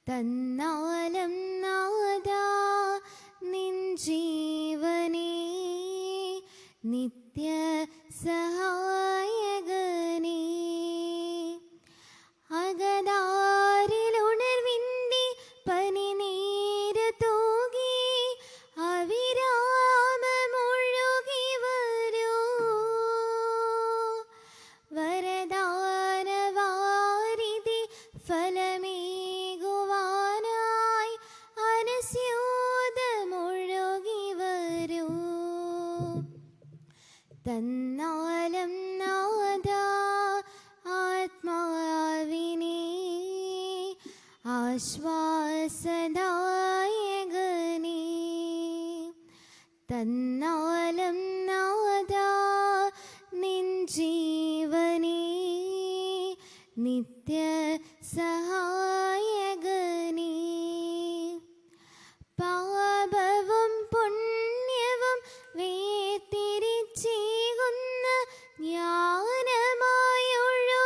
തന്നാലം നാഥാ നിൻ ജീവനേ, നിത്യ സഹായകനേ. അകതാരിലുണർവിൻ്റെ പനിനീര് തൂകി അവിരാമമൊഴുകി വരൂ. വരദാനവാരിധി ഫലമേകുവാനായി അനസ്യൂതമൊഴുകി വരൂ. തന്നാലം നാഥാ ആത്മാവിനെ, ആശ്വാസദായകനേ. തന്നാലം നാഥാ നിൻ ജീവനേ, നിത്യ സഹായകനേ. പാപവും പുണ്യവും വേർതിരിച്ചേകുന്ന ജ്ഞാനമായൊഴു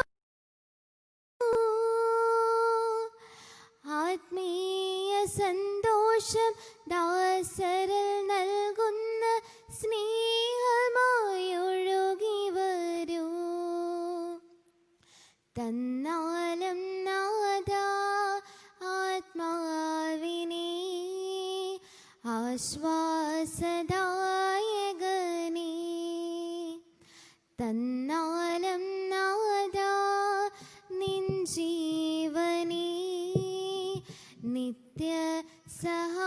ആത്മീയ സന്തോഷം ദാസരിൽ നൽകുന്ന സ്നേഹമായൊഴുകി വരൂ. തന്നാലം നാഥാ ആത്മാവിനെ, ആശ്വാസദായകനേ. തന്നാലം നാഥാ നിൻ ജീവനേ, നിത്യ സഹായകനേ.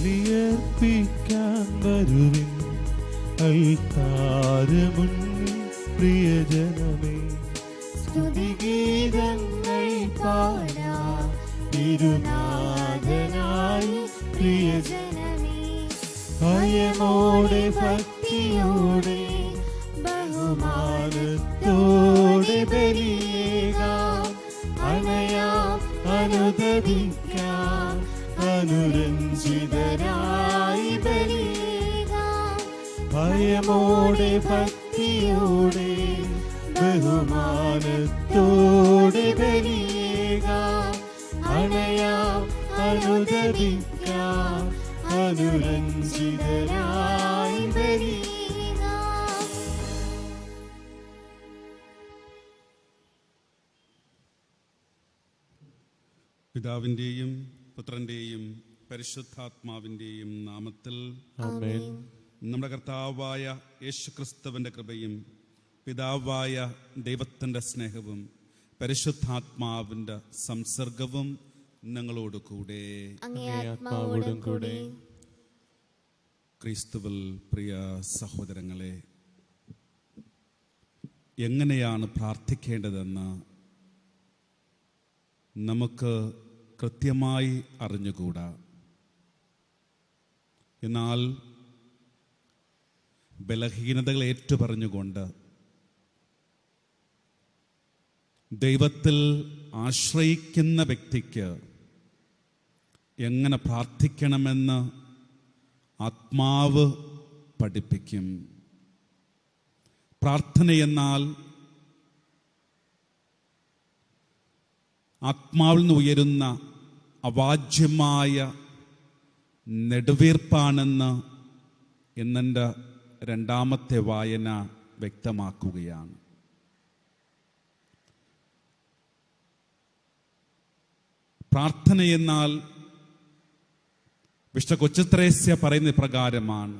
ബലിയർപ്പിക്കാൻ വരുവിൻ അൽത്താരമുന്നിൽ പ്രിയജനമേ. സ്തുതിഗീതങ്ങൾ പാടാം തിരുനാഥനായി പ്രിയജനമേ. ഭയമോടെ ഭക്തിയോടെ ബഹുമാനത്തോടെ ബലിയേകാം. അണയാം അനുദപിക്കാം അനുരഞ്ജിതരായി ബലിയേകാം. ഭയമോടെ ഭക്തിയോടെ ബഹുമാനത്തോടെ ബലിയേകാം. അണയാം അനുദപിക്കാം അനുരഞ്ജിതരായി ബലിയേകാം. പിതാവിൻ്റെയും പുത്രൻ്റെയും പരിശുദ്ധാത്മാവിൻ്റെയും നാമത്തിൽ ആമേൻ. നമ്മുടെ കർത്താവായ യേശുക്രിസ്തുവിൻ്റെ കൃപയും പിതാവായ ദൈവത്തിൻ്റെ സ്നേഹവും പരിശുദ്ധാത്മാവിൻ്റെ സംസർഗവും നിങ്ങളോട് കൂടെ. ക്രിസ്തുവിൽ പ്രിയ സഹോദരങ്ങളെ, എങ്ങനെയാണ് പ്രാർത്ഥിക്കേണ്ടതെന്ന് നമുക്ക് കൃത്യമായി അറിഞ്ഞുകൂടാ. എന്നാൽ ബലഹീനതകൾ ഏറ്റുപറഞ്ഞുകൊണ്ട് ദൈവത്തിൽ ആശ്രയിക്കുന്ന വ്യക്തിക്ക് എങ്ങനെ പ്രാർത്ഥിക്കണമെന്ന് ആത്മാവ് പഠിപ്പിക്കും. പ്രാർത്ഥനയെന്നാൽ ആത്മാവിൽ നിന്ന് ഉയരുന്ന അവാച്യമായ നെടുവീർപ്പാണെന്ന് എന്നെൻ്റെ രണ്ടാമത്തെ വായന വ്യക്തമാക്കുകയാണ്. പ്രാർത്ഥനയെന്നാൽ വിശുദ്ധ കൊച്ചുത്രേസ്യ പറയുന്ന പ്രകാരമാണ്.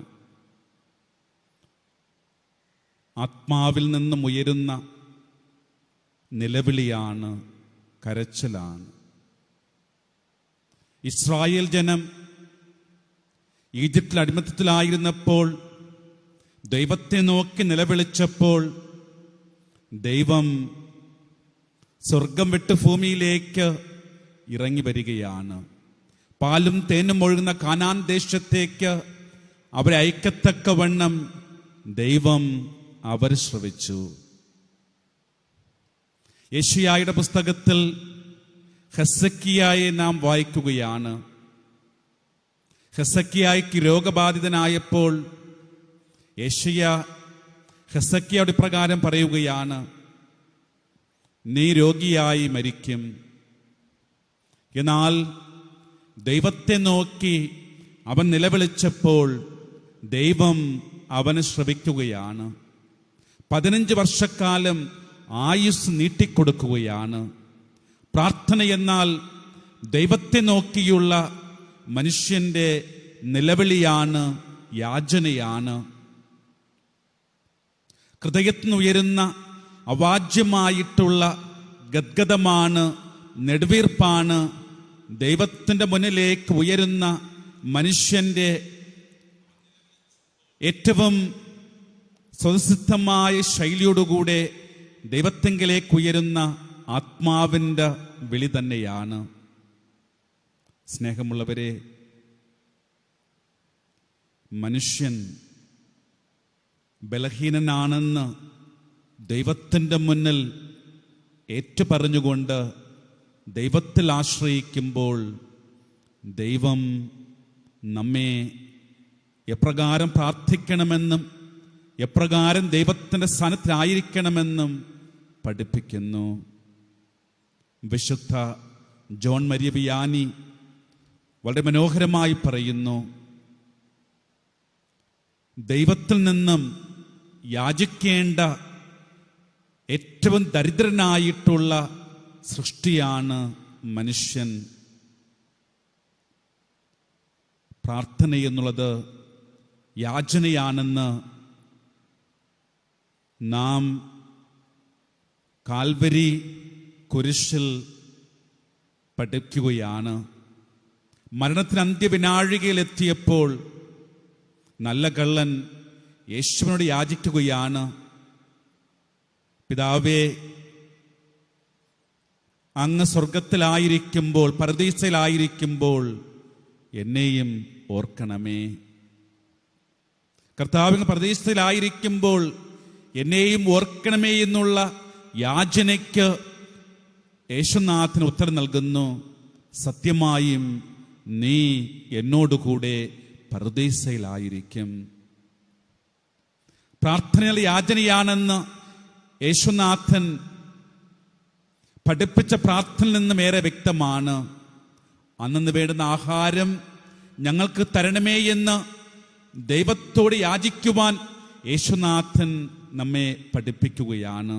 ആത്മാവിൽ നിന്നും ഉയരുന്ന നിലവിളിയാണ്, കരച്ചിലാണ്. ഇസ്രായേൽ ജനം ഈജിപ്തിൽ അടിമത്തത്തിലായിരുന്നപ്പോൾ ദൈവത്തെ നോക്കി നിലവിളിച്ചപ്പോൾ ദൈവം സ്വർഗം വിട്ട് ഭൂമിയിലേക്ക് ഇറങ്ങി വരികയാണ്. പാലും തേനും ഒഴുകുന്ന കാനാൻ ദേശത്തേക്ക് അവരെ അയക്കത്തക്കവണ്ണം ദൈവം അവർ ശ്രവിച്ചു. യെശയ്യായുടെ പുസ്തകത്തിൽ ഹെസക്കിയായെ നാം വായിക്കുകയാണ്. ഹെസക്കിയായ്ക്ക് രോഗബാധിതനായപ്പോൾ യെശയ്യ ഹെസക്കിയായുടെ പ്രകാരം പറയുകയാണ്, നീ രോഗിയായി മരിക്കും. എന്നാൽ ദൈവത്തെ നോക്കി അവൻ നിലവിളിച്ചപ്പോൾ ദൈവം അവന് ശ്രവിക്കുകയാണ്. 15 വർഷക്കാലം ആയുസ് നീട്ടിക്കൊടുക്കുകയാണ്. പ്രാർത്ഥന എന്നാൽ ദൈവത്തെ നോക്കിയുള്ള മനുഷ്യന്റെ നിലവിളിയാണ്, യാചനയാണ്. ഹൃദയത്തിന് ഉയരുന്ന അവാച്യമായിട്ടുള്ള ഗദ്ഗതമാണ്, നെടുവീർപ്പാണ്. ദൈവത്തിൻ്റെ മുന്നിലേക്ക് ഉയരുന്ന മനുഷ്യന്റെ ഏറ്റവും സ്വതസിദ്ധമായ ശൈലിയോടുകൂടെ ദൈവത്തെങ്കിലേക്ക് ഉയരുന്ന ആത്മാവിൻ്റെ വിളി തന്നെയാണ്. സ്നേഹമുള്ളവരെ, മനുഷ്യൻ ബലഹീനനാണെന്ന് ദൈവത്തിൻ്റെ മുന്നിൽ ഏറ്റുപറഞ്ഞുകൊണ്ട് ദൈവത്തിൽ ആശ്രയിക്കുമ്പോൾ ദൈവം നമ്മെ എപ്രകാരം പ്രാർത്ഥിക്കണമെന്നും എപ്രകാരം ദൈവത്തിൻ്റെ സ്ഥാനത്തിലായിരിക്കണമെന്നും പഠിപ്പിക്കുന്നു. വിശുദ്ധ ജോൺ മരിയ വിയാനി വളരെ മനോഹരമായി പറയുന്നു, ദൈവത്തിൽ നിന്നും യാചിക്കേണ്ട ഏറ്റവും ദരിദ്രനായിട്ടുള്ള സൃഷ്ടിയാണ് മനുഷ്യൻ. പ്രാർത്ഥന എന്നുള്ളത് യാചനയാണെന്ന് നാം കാൽവരി കുരിശിൽ പഠിക്കുകയാണ്. മരണത്തിന് അന്ത്യവിനാഴികയിലെത്തിയപ്പോൾ നല്ല കള്ളൻ യേശുവിനോട് യാചിക്കുകയാണ്, പിതാവേ, അങ്ങ് സ്വർഗത്തിലായിരിക്കുമ്പോൾ, പരദീസയിലായിരിക്കുമ്പോൾ എന്നെയും ഓർക്കണമേ. കർത്താവിന് പരദീസയിലായിരിക്കുമ്പോൾ എന്നെയും ഓർക്കണമേ എന്നുള്ള യാചനയ്ക്ക് യേശുനാഥന് ഉത്തരം നൽകുന്നു, സത്യമായും നീ എന്നോടുകൂടെ പരദീസയിലായിരിക്കും. പ്രാർത്ഥനയിൽ യാചനയാണെന്ന് യേശുനാഥൻ പഠിപ്പിച്ച പ്രാർത്ഥനയിൽ നിന്നും ഏറെ വ്യക്തമാണ്. അന്നു വേണ്ടുന്ന ആഹാരം ഞങ്ങൾക്ക് തരണമേ എന്ന് ദൈവത്തോട് യാചിക്കുവാൻ യേശുനാഥൻ നമ്മെ പഠിപ്പിക്കുകയാണ്.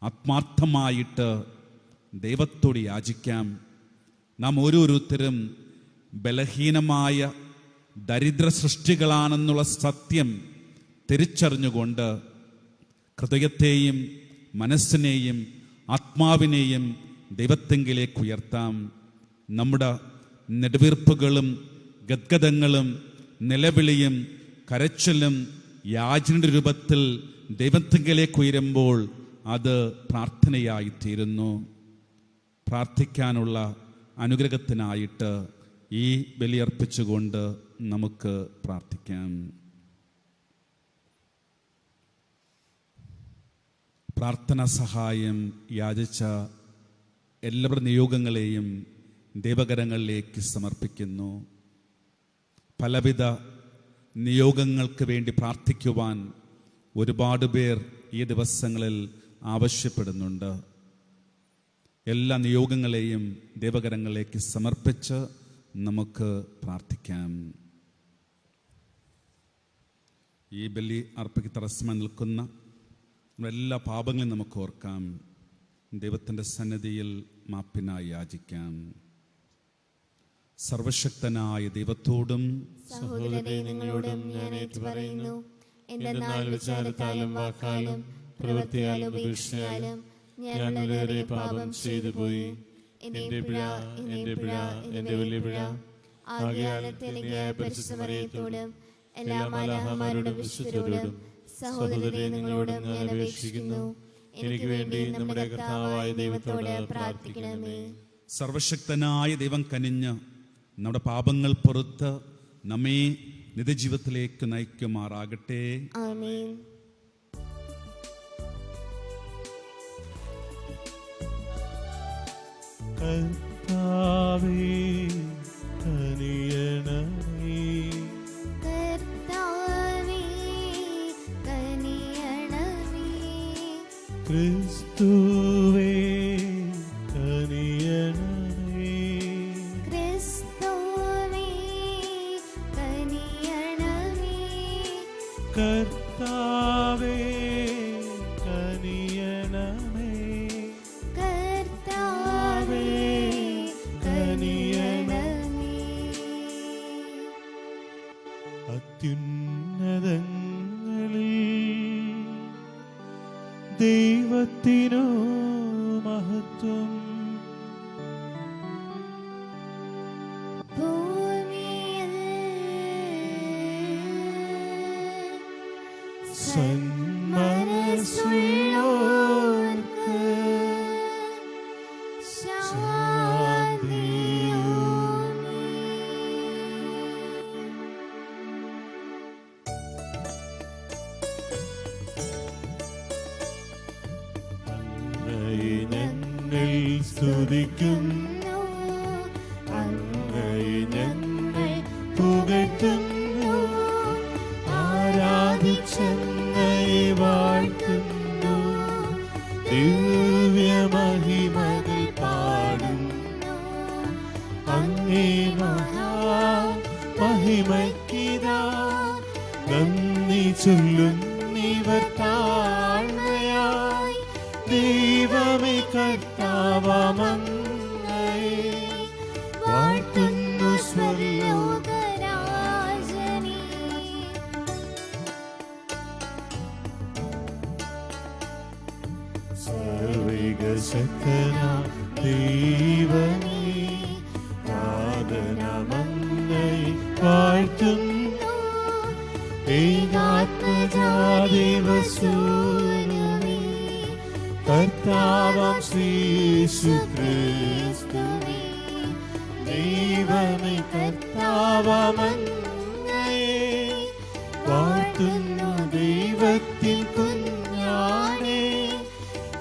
ആത്മാർത്ഥമായിട്ട് ദൈവത്തോട് യാചിക്കാം. നാം ഓരോരുത്തരും ബലഹീനമായ ദരിദ്ര സൃഷ്ടികളാണെന്നുള്ള സത്യം തിരിച്ചറിഞ്ഞുകൊണ്ട് ഹൃദയത്തെയും മനസ്സിനെയും ആത്മാവിനെയും ദൈവത്തെങ്കിലേക്ക് ഉയർത്താം. നമ്മുടെ നെടുവീർപ്പുകളും ഗദ്ഗതങ്ങളും നിലവിളിയും കരച്ചിലും യാചനയുടെ രൂപത്തിൽ ദൈവത്തെങ്കിലേക്ക് ഉയരുമ്പോൾ അത് പ്രാർത്ഥനയായിത്തീരുന്നു. പ്രാർത്ഥിക്കാനുള്ള അനുഗ്രഹത്തിനായിട്ട് ഈ ബലിയർപ്പിച്ചുകൊണ്ട് നമുക്ക് പ്രാർത്ഥിക്കാം. പ്രാർത്ഥനാ സഹായം യാചിച്ച എല്ലാവരുടെ നിയോഗങ്ങളെയും ദൈവകരങ്ങളിലേക്ക് സമർപ്പിക്കുന്നു. പലവിധ നിയോഗങ്ങൾക്ക് വേണ്ടി പ്രാർത്ഥിക്കുവാൻ ഒരുപാട് പേർ ഈ ദിവസങ്ങളിൽ ആവശ്യപ്പെടുന്നുണ്ട്. എല്ലാ നിയോഗങ്ങളെയും ദൈവകരങ്ങളിലേക്ക് സമർപ്പിച്ച് നമുക്ക് പ്രാർത്ഥിക്കാം. ഈ ബലി അർപ്പയ്ക്ക് തടസ്സമായി നിൽക്കുന്ന എല്ലാ പാപങ്ങളും നമുക്ക് ഓർക്കാം. ദൈവത്തിൻ്റെ സന്നിധിയിൽ മാപ്പിനായി യാചിക്കാം. സർവശക്തനായ ദൈവത്തോടും സഹോദരരെ നിങ്ങളോടും ഞാൻ ഏറ്റുപറയുന്നു, എന്തെന്നാൽ വിചാരത്താലും വാക്കാലും പ്രവൃത്തിയാലും ഉപേക്ഷയാലും ഞാൻ വളരെ പാപം ചെയ്തു പോയി. എന്റെ പിഴ, എന്റെ വലിയ പിഴ. ആകയാൽ ന്യായ പരിശുദ്ധ മറിയത്തോടും എല്ലാ മാലാഖമാരോടും വിശുദ്ധരോടും സഹോദരരെ നിങ്ങളോടും ഞാൻ അപേക്ഷിക്കുന്നു, എനിക്ക് വേണ്ടി നമ്മുടെ കർത്താവായ ദൈവത്തോട് പ്രാർത്ഥിക്കണമേ. സർവശക്തനായ ദൈവം കനിഞ്ഞ് നമ്മുടെ പാപങ്ങൾ പുറത്ത് നമ്മെ നിത്യജീവിതത്തിലേക്ക് നയിക്കുമാറാകട്ടെ. ആമേൻ. കർത്താവേ കനിയണമേ, കർത്താവേ കനിയണമേ, ക്രിസ്തുവേ കനിയണമേ, ക്രിസ്തുവേ കനിയണമേ, കർത്താവേ കനിയണമേ, കർത്താവേ കനിയണമേ. അത്യുന്നതങ്ങളിൽ ദൈവത്തിനു മഹത്വം, ഭൂമിയിൽ സന്മനസ്സുള്ളോർക്ക് അങ്ങയെ ഞങ്ങൾ സ്തുതിക്കുന്നു, അങ്ങയെ ഞങ്ങൾ പുകഴ്ത്തുന്നു, ആരാധിച്ചങ്ങയെ വാഴ്ത്തുന്നു, ദിവ്യമഹിമകൾ പാടുന്നു. അങ്ങേ മഹാമഹിമയ്ക്കിതാ നന്ദി ചൊല്ലുന്നിവർ താഴ്മയായി. ദൈവമേ കർത്താവമങ്ങയെ വാഴ്ത്തുന്നു സ്വർലോകരാജനേ. സർവ്വശക്തനാം ദൈവമേ, നാഥനമങ്ങയെ വാഴ്ത്തുന്നു, ഏകാത്മജാദേവസൂനുമേ, കർത്താവാം ശ്രീയേശുക്രിസ്തുവേ, ദൈവമേ കർത്താവമങ്ങയെ വാഴ്ത്തുന്നു. ദൈവത്തിൻ കുഞ്ഞാണേ,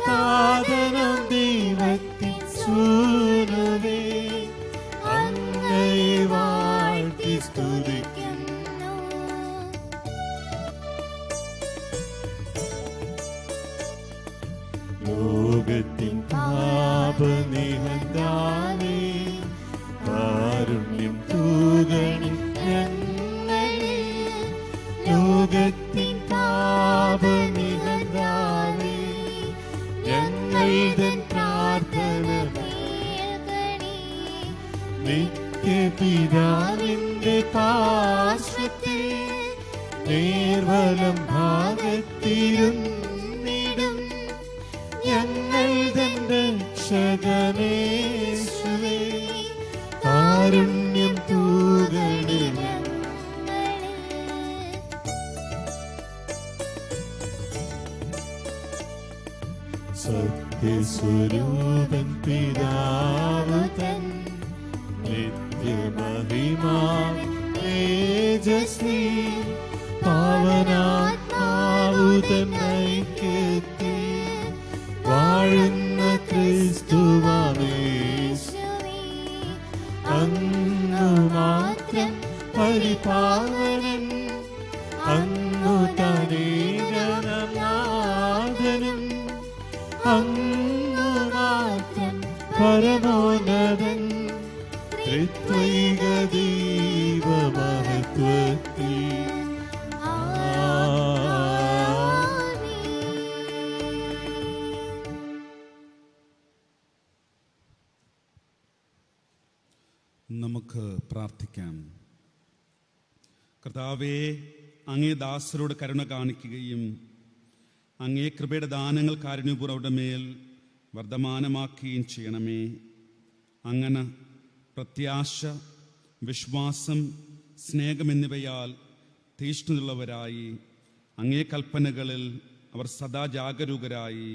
താതനം ദൈവത്തിൻ സൂനുവേ, അങ്ങയെ വാഴ്ത്തി സ്തുതിക്കുന്നു. ലോകത്തിൻ പാപനിഹന്താവേ, കാരുണ്യം തൂകണി ഞങ്ങളിൽ. ലോകത്തിൻ പാപനിഹന്താവേ, ഞങ്ങൾ തൻ പ്രാർത്ഥന കേൾക്കണേ. നിത്യപിതാവിന്റെ പാർശ്വത്തിൽ നേർവലം ഭാഗത്തിരുന്നിടും ഞങ്ങൾ തൻ രക്ഷകനേശുവേ, കാരുണ്യം തൂകണേ. സത്യസ്വരൂപൻ പിതാവ് തൻ നിത്യമഹിമാവിൻ തേജസ്വി, പാവനാത്മാവു തൻ ഐക്യത്തിൽ വാഴുന്ന ക്രിസ്തുവാമേശുവേ, അങ്ങു മാത്രം പരിപാവനൻ, അങ്ങു മാത്രം പരമോന്നതൻ ത്രിത്വൈക ദൈവമഹത്വത്തിൽ. നമുക്ക് പ്രാർത്ഥിക്കാം. കർത്താവേ, അങ്ങേ ദാസരോട് കരുണ കാണിക്കുകയും അങ്ങേ കൃപയുടെ ദാനങ്ങൾ കാരുണ്യപൂർവ്വം അവരുടെ മേൽ വർദ്ധമാനമാക്കുകയും ചെയ്യണമേ. അങ്ങനെ പ്രത്യാശ, വിശ്വാസം, സ്നേഹം എന്നിവയാൽ തീഷ്ണതയുള്ളവരായി അങ്ങേ കൽപ്പനകളിൽ അവർ സദാ ജാഗരൂകരായി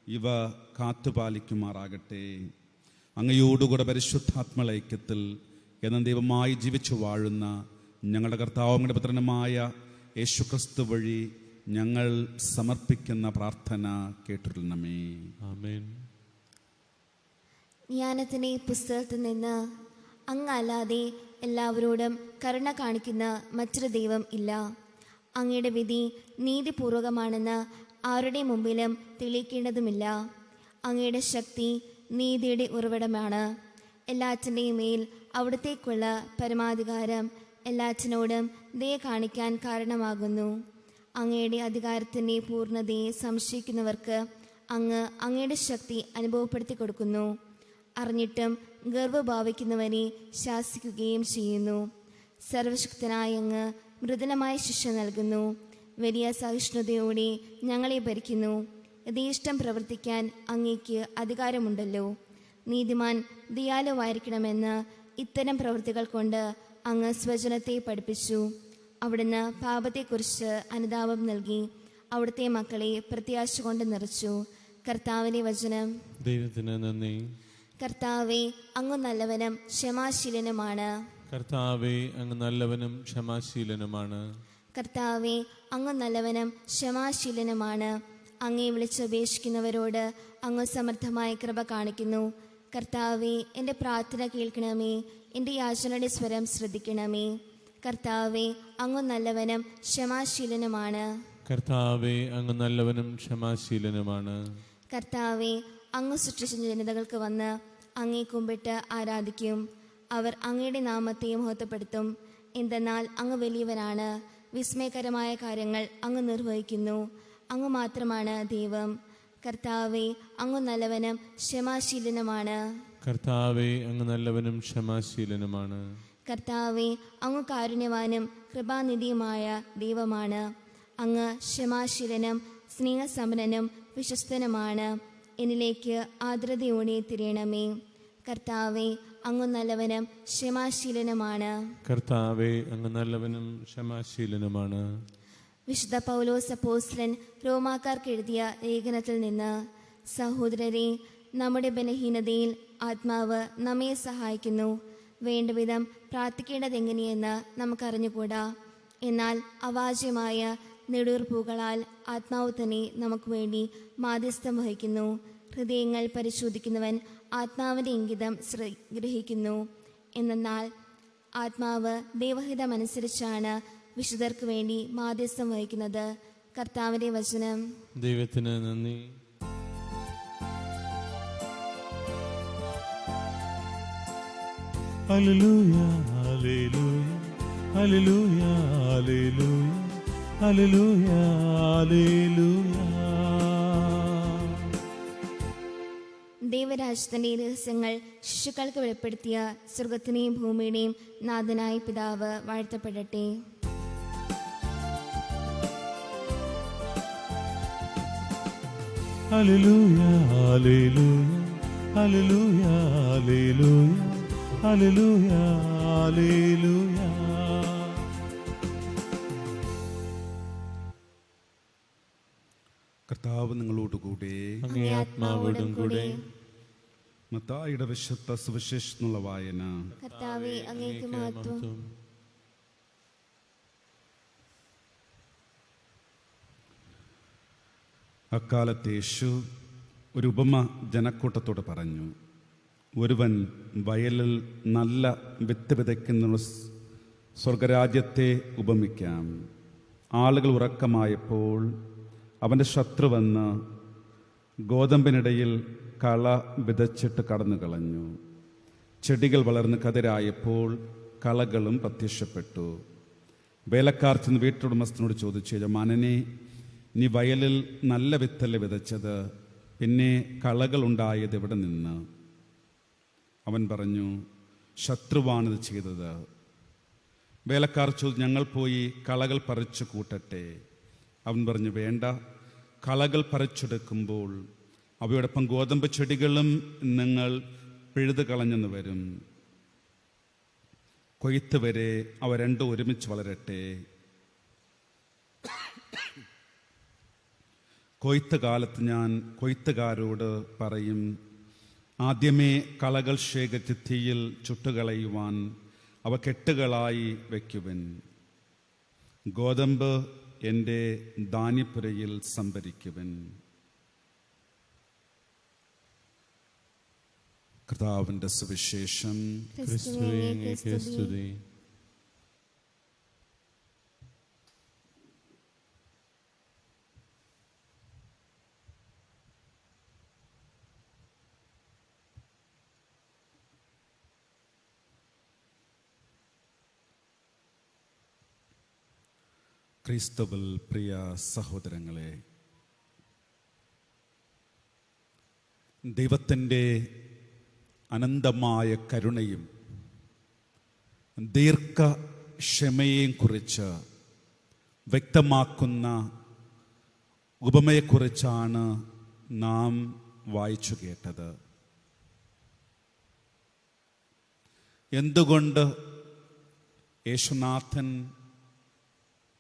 ഇവ കാത്തുപാലിക്കുമാറാകട്ടെ. അങ്ങയോടുകൂടെ പരിശുദ്ധാത്മൈക്യത്തിൽ എന്ന ദൈവമായി ജീവിച്ചു വാഴുന്ന ഞങ്ങളുടെ കർത്താവും ഞങ്ങളുടെ പുത്രനുമായ യേശുക്രിസ്തു വഴി ഞങ്ങൾ സമർപ്പിക്കുന്ന പ്രാർത്ഥന കേട്ടിരുന്നമേ. ആമേൻ. ജ്ഞാനത്തിൻ്റെ പുസ്തകത്തിൽ നിന്ന് അങ്ങല്ലാതെ എല്ലാവരോടും കരുണ കാണിക്കുന്ന മറ്റൊരു ദൈവം ഇല്ല. അങ്ങയുടെ വിധി നീതിപൂർവകമാണെന്ന് ആരുടെ മുമ്പിലും തെളിയിക്കേണ്ടതുമില്ല. അങ്ങയുടെ ശക്തി നീതിയുടെ ഉറവിടമാണ്. എല്ലാറ്റിൻ്റെയും മേൽ അവിടത്തേക്കുള്ള പരമാധികാരം എല്ലാറ്റിനോടും ദയ കാണിക്കാൻ കാരണമാകുന്നു. അങ്ങയുടെ അധികാരത്തിൻ്റെ പൂർണ്ണതയെ സംശയിക്കുന്നവർക്ക് അങ്ങയുടെ ശക്തി അനുഭവപ്പെടുത്തി കൊടുക്കുന്നു. അറിഞ്ഞിട്ടും ഗർവഭാവിക്കുന്നവരെ ശാസിക്കുകയും ചെയ്യുന്നു. സർവശക്തനായ അങ്ങ് മൃദുലമായ ശിക്ഷ നൽകുന്നു. വലിയ സഹിഷ്ണുതയോടെ ഞങ്ങളെ ഭരിക്കുന്നു. യഥേഷ്ടം പ്രവർത്തിക്കാൻ അങ്ങേക്ക് അധികാരമുണ്ടല്ലോ. നീതിമാൻ ദയാലുവായിരിക്കണമെന്ന് ഇത്തരം പ്രവൃത്തികൾ കൊണ്ട് അങ്ങ് സ്വജനത്തെ പഠിപ്പിച്ചു. അവിടുന്ന് പാപത്തെക്കുറിച്ച് അനുതാപം നൽകി അവിടുത്തെ മക്കളെ പ്രത്യാശ കൊണ്ട് നിറച്ചു. കർത്താവിൻ്റെ വചനം. ദൈവത്തിന് നന്ദി. കർത്താവേ, അങ്ങ് നല്ലവനും ക്ഷമാശീലനുമാണ്. കർത്താവേ, അങ്ങ് നല്ലവനും ക്ഷമാശീലനുമാണ്. കർത്താവേ, അങ്ങ് നല്ലവനും ക്ഷമാശീലനുമാണ്. അങ്ങേ വിളിച്ചപേക്ഷിക്കുന്നവരോട് അങ്ങ് സമർത്ഥമായ കൃപ കാണിക്കുന്നു. കർത്താവേ, എൻ്റെ പ്രാർത്ഥന കേൾക്കണമേ. എൻ്റെ യാചനയുടെ സ്വരം ശ്രദ്ധിക്കണമേ. കർത്താവേ, അങ്ങ് നല്ലവനും ക്ഷമാശീലനുമാണ്. കർത്താവേ, അങ്ങ് നല്ലവനും ക്ഷമാശീലനുമാണ്. കർത്താവേ, അങ്ങ് സൃഷ്ടിച്ച ജനതകൾക്ക് വന്ന് അങ്ങേ കുമ്പിട്ട് ആരാധിക്കും. അവർ അങ്ങയുടെ നാമത്തെ മഹത്വപ്പെടുത്തും. എന്തെന്നാൽ അങ്ങ് വലിയവനാണ്. വിസ്മയകരമായ കാര്യങ്ങൾ അങ്ങ് നിർവഹിക്കുന്നു. അങ്ങ് മാത്രമാണ് ദൈവം. കർത്താവേ, അങ്ങ് നല്ലവനും ക്ഷമാശീലനുമാണ്. കർത്താവേ, അങ്ങ് നല്ലവനും ക്ഷമാശീലനുമാണ്. കർത്താവേ, അങ്ങ് കാരുണ്യവാനും കൃപാനിധിയുമായ ദൈവമാണ്. അങ്ങ് ക്ഷമാശീലനും സ്നേഹസമ്പന്നനും വിശ്വസ്തനുമാണ്. എന്നിലേക്ക് ആർദ്രതയോടെ തിരിയണമേ. കർത്താവേ, അങ്ങ് നല്ലവനും ക്ഷമാശീലനുമാണ്. കർത്താവേ, അങ്ങ് നല്ലവനും ക്ഷമാശീലനുമാണ്. വിശുദ്ധ പൗലോസ് അപ്പോസ്തലൻ റോമാക്കാർക്ക് എഴുതിയ ലേഖനത്തിൽ നിന്ന്. സഹോദരരെ, നമ്മുടെ ബലഹീനതയിൽ ആത്മാവ് നമ്മെ സഹായിക്കുന്നു. വേണ്ടവിധം പ്രാർത്ഥിക്കേണ്ടതെങ്ങനെയെന്ന് നമുക്കറിഞ്ഞുകൂടാ. എന്നാൽ അവാച്യമായ നെടുവീർപ്പുകളാൽ ആത്മാവ് തന്നെ നമുക്ക് വേണ്ടി മാധ്യസ്ഥം വഹിക്കുന്നു. ഹൃദയങ്ങൾ പരിശോധിക്കുന്നവൻ ആത്മാവിൻ്റെ ഇംഗിതം ഗ്രഹിക്കുന്നു. എന്നാൽ ആത്മാവ് ദൈവഹിതമനുസരിച്ചാണ് വിശുദ്ധർക്ക് വേണ്ടി മാധ്യസ്ഥം വഹിക്കുന്നത്. കർത്താവിൻ്റെ വചനം. ദൈവത്തിന് നന്ദി. ഹല്ലേലൂയ, ഹല്ലേലൂയ, ഹല്ലേലൂയ, ഹല്ലേലൂയ, ഹല്ലേലൂയ, ഹല്ലേലൂയ. ദൈവരാജ്യത്തിൻ്റെ രഹസ്യങ്ങൾ ശിശുക്കൾക്ക് വെളിപ്പെടുത്തിയ സ്വർഗത്തിനെയും ഭൂമിയുടെയും നാഥനായ പിതാവ് വാഴ്ത്തപ്പെടട്ടെ. ഹല്ലേലൂയ, ഹല്ലേലൂയ, ഹല്ലേലൂയ, ഹല്ലേലൂയ, ഹല്ലേലൂയ, ഹല്ലേലൂയ. കർത്താവ് നിങ്ങളോടുകൂടെ. അങ്ങേ ആത്മാവോടും കൂടെ. മത്തായിയുടെ വിശുദ്ധ സുവിശേഷത്തിനുള്ള വായന. കർത്താവേ, അങ്ങേക്ക് മഹത്വം. അക്കാലത്ത് യേശു ഒരു ഉപമ ജനക്കൂട്ടത്തോട് പറഞ്ഞു. ഒരുവൻ വയലിൽ നല്ല വിത്ത് വിതയ്ക്കുന്ന സ്വർഗരാജ്യത്തെ ഉപമിക്കാം. ആളുകൾ ഉറക്കമായപ്പോൾ അവൻ്റെ ശത്രു വന്ന് ഗോതമ്പിനിടയിൽ കള വിതച്ചിട്ട് കടന്നു കളഞ്ഞു. ചെടികൾ വളർന്ന് കതിരായപ്പോൾ കളകളും പ്രത്യക്ഷപ്പെട്ടു. വേലക്കാർ ചെന്ന് വീട്ടുടമസ്ഥനോട് ചോദിച്ചു, യജമാനനെ, നീ വയലിൽ നല്ല വിത്തല്ലേ വിതച്ചത്, പിന്നെ കളകൾ ഉണ്ടായത് എവിടെ നിന്ന്? അവൻ പറഞ്ഞു, ശത്രുവാണിത് ചെയ്തത്. വേലക്കാർ ചോദിച്ചു, ഞങ്ങൾ പോയി കളകൾ പറിച്ചു കൂട്ടട്ടെ? അവൻ പറഞ്ഞു, വേണ്ട. കളകൾ പറിച്ചെടുക്കുമ്പോൾ അവയോടൊപ്പം ഗോതമ്പ് ചെടികളും നിങ്ങൾ പിഴുതു കളഞ്ഞെന്ന് വരും. കൊയ്ത്ത് വരെ അവ രണ്ടും ഒരുമിച്ച് വളരട്ടെ. കൊയ്ത്ത് കാലത്ത് ഞാൻ കൊയ്ത്തുകാരോട് പറയും, ആദ്യമേ കളകൾ ശേഖരിച്ച് തീയിൽ ചുട്ടുകളയുവാൻ അവ കെട്ടുകളായി വയ്ക്കുവൻ. ഗോതമ്പ് എൻ്റെ ധാന്യപ്പുരയിൽ സംഭരിക്കുവൻ. കർത്താവിൻ്റെ സുവിശേഷം. ക്രിസ്തുവേ, അങ്ങേക്ക് സ്തുതി. ക്രിസ്തുവിൽ പ്രിയ സഹോദരങ്ങളെ, ദൈവത്തിൻ്റെ അനന്തമായ കരുണയും ദീർഘക്ഷമയെയും കുറിച്ച് വ്യക്തമാക്കുന്ന ഉപമയെക്കുറിച്ചാണ് നാം വായിച്ചു കേട്ടത്. എന്തുകൊണ്ട് യേശുനാഥൻ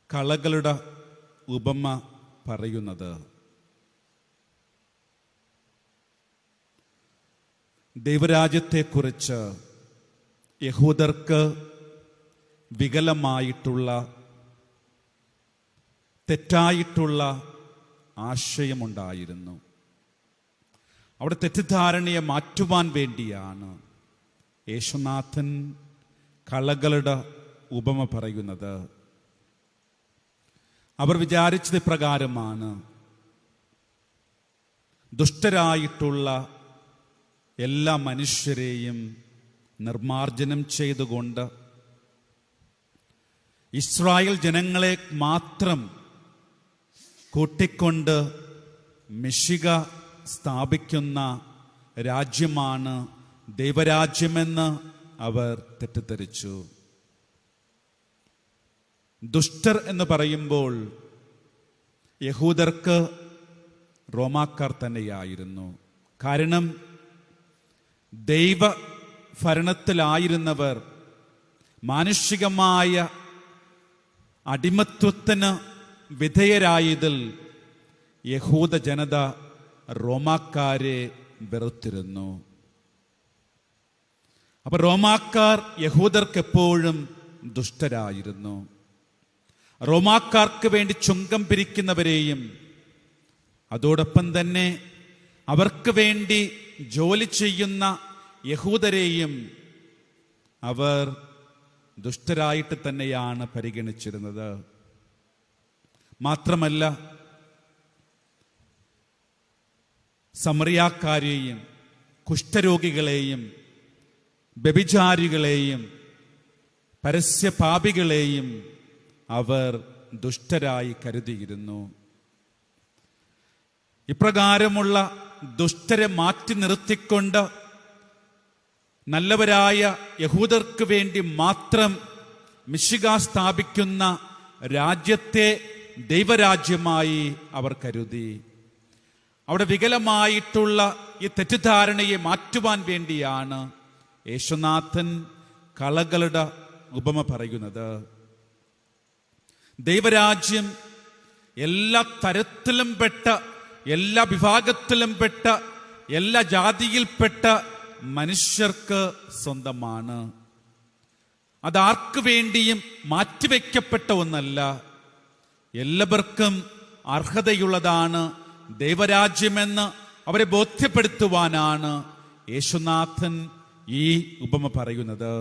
കളകളുടെ ഉപമ പറയുന്നത്? ദൈവരാജ്യത്തെക്കുറിച്ച് യഹൂദർക്ക് വികലമായിട്ടുള്ള തെറ്റായിട്ടുള്ള ആശയമുണ്ടായിരുന്നു. അവിടെ തെറ്റിദ്ധാരണയെ മാറ്റുവാൻ വേണ്ടിയാണ് യേശുനാഥൻ കളകളുടെ ഉപമ പറയുന്നത്. അവർ വിചാരിച്ചത് പ്രകാരമാണ്, ദുഷ്ടരായിട്ടുള്ള എല്ലാ മനുഷ്യരെയും നിർമാർജനം ചെയ്തുകൊണ്ട് ഇസ്രായേൽ ജനങ്ങളെ മാത്രം കൂട്ടിക്കൊണ്ട് മെഷിക സ്ഥാപിക്കുന്ന രാജ്യമാണ് ദൈവരാജ്യമെന്ന് അവർ തെറ്റിദ്ധരിച്ചു. ദുഷ്ടർ എന്ന് പറയുമ്പോൾ യഹൂദർക്ക് റോമാക്കാർ തന്നെയായിരുന്നു. കാരണം ദൈവ ഭരണത്തിലായിരുന്നവർ മാനുഷികമായ അടിമത്വത്തിന് വിധേയരായതിൽ യഹൂദ ജനത റോമാക്കാരെ വെറുത്തിരുന്നു. അപ്പൊ റോമാക്കാർ യഹൂദർക്ക് എപ്പോഴും ദുഷ്ടരായിരുന്നു. റോമാക്കാർക്ക് വേണ്ടി ചുങ്കം പിരിക്കുന്നവരെയും അതോടൊപ്പം തന്നെ അവർക്ക് വേണ്ടി ജോലി ചെയ്യുന്ന യഹൂദരെയും അവർ ദുഷ്ടരായിട്ട് തന്നെയാണ് പരിഗണിച്ചിരുന്നത്. മാത്രമല്ല, സമറിയാക്കാരെയും കുഷ്ഠരോഗികളെയും വ്യഭിചാരികളെയും പരസ്യപാപികളെയും അവർ ദുഷ്ടരായി കരുതിയിരുന്നു. ഇപ്രകാരമുള്ള ദുഷ്ടരെ മാറ്റി നിർത്തിക്കൊണ്ട് നല്ലവരായ യഹൂദർക്ക് വേണ്ടി മാത്രം മിശിഹ സ്ഥാപിക്കുന്ന രാജ്യത്തെ ദൈവരാജ്യമായി അവർ കരുതി. അവിടെ വികലമായിട്ടുള്ള ഈ തെറ്റിദ്ധാരണയെ മാറ്റുവാൻ വേണ്ടിയാണ് യേശുനാഥൻ കളകളുടെ ഉപമ പറയുന്നത്. ദൈവരാജ്യം എല്ലാ തരത്തിലും പെട്ട, എല്ലാ വിഭാഗത്തിലും പെട്ട, എല്ലാ ജാതിയിൽപ്പെട്ട മനുഷ്യർക്ക് സ്വന്തമാണ്. അതാർക്കു വേണ്ടിയും മാറ്റിവെക്കപ്പെട്ട ഒന്നല്ല. എല്ലാവർക്കും അർഹതയുള്ളതാണ് ദൈവരാജ്യമെന്ന് അവരെ ബോധ്യപ്പെടുത്തുവാനാണ് യേശുനാഥൻ ഈ ഉപമ പറയുന്നത്.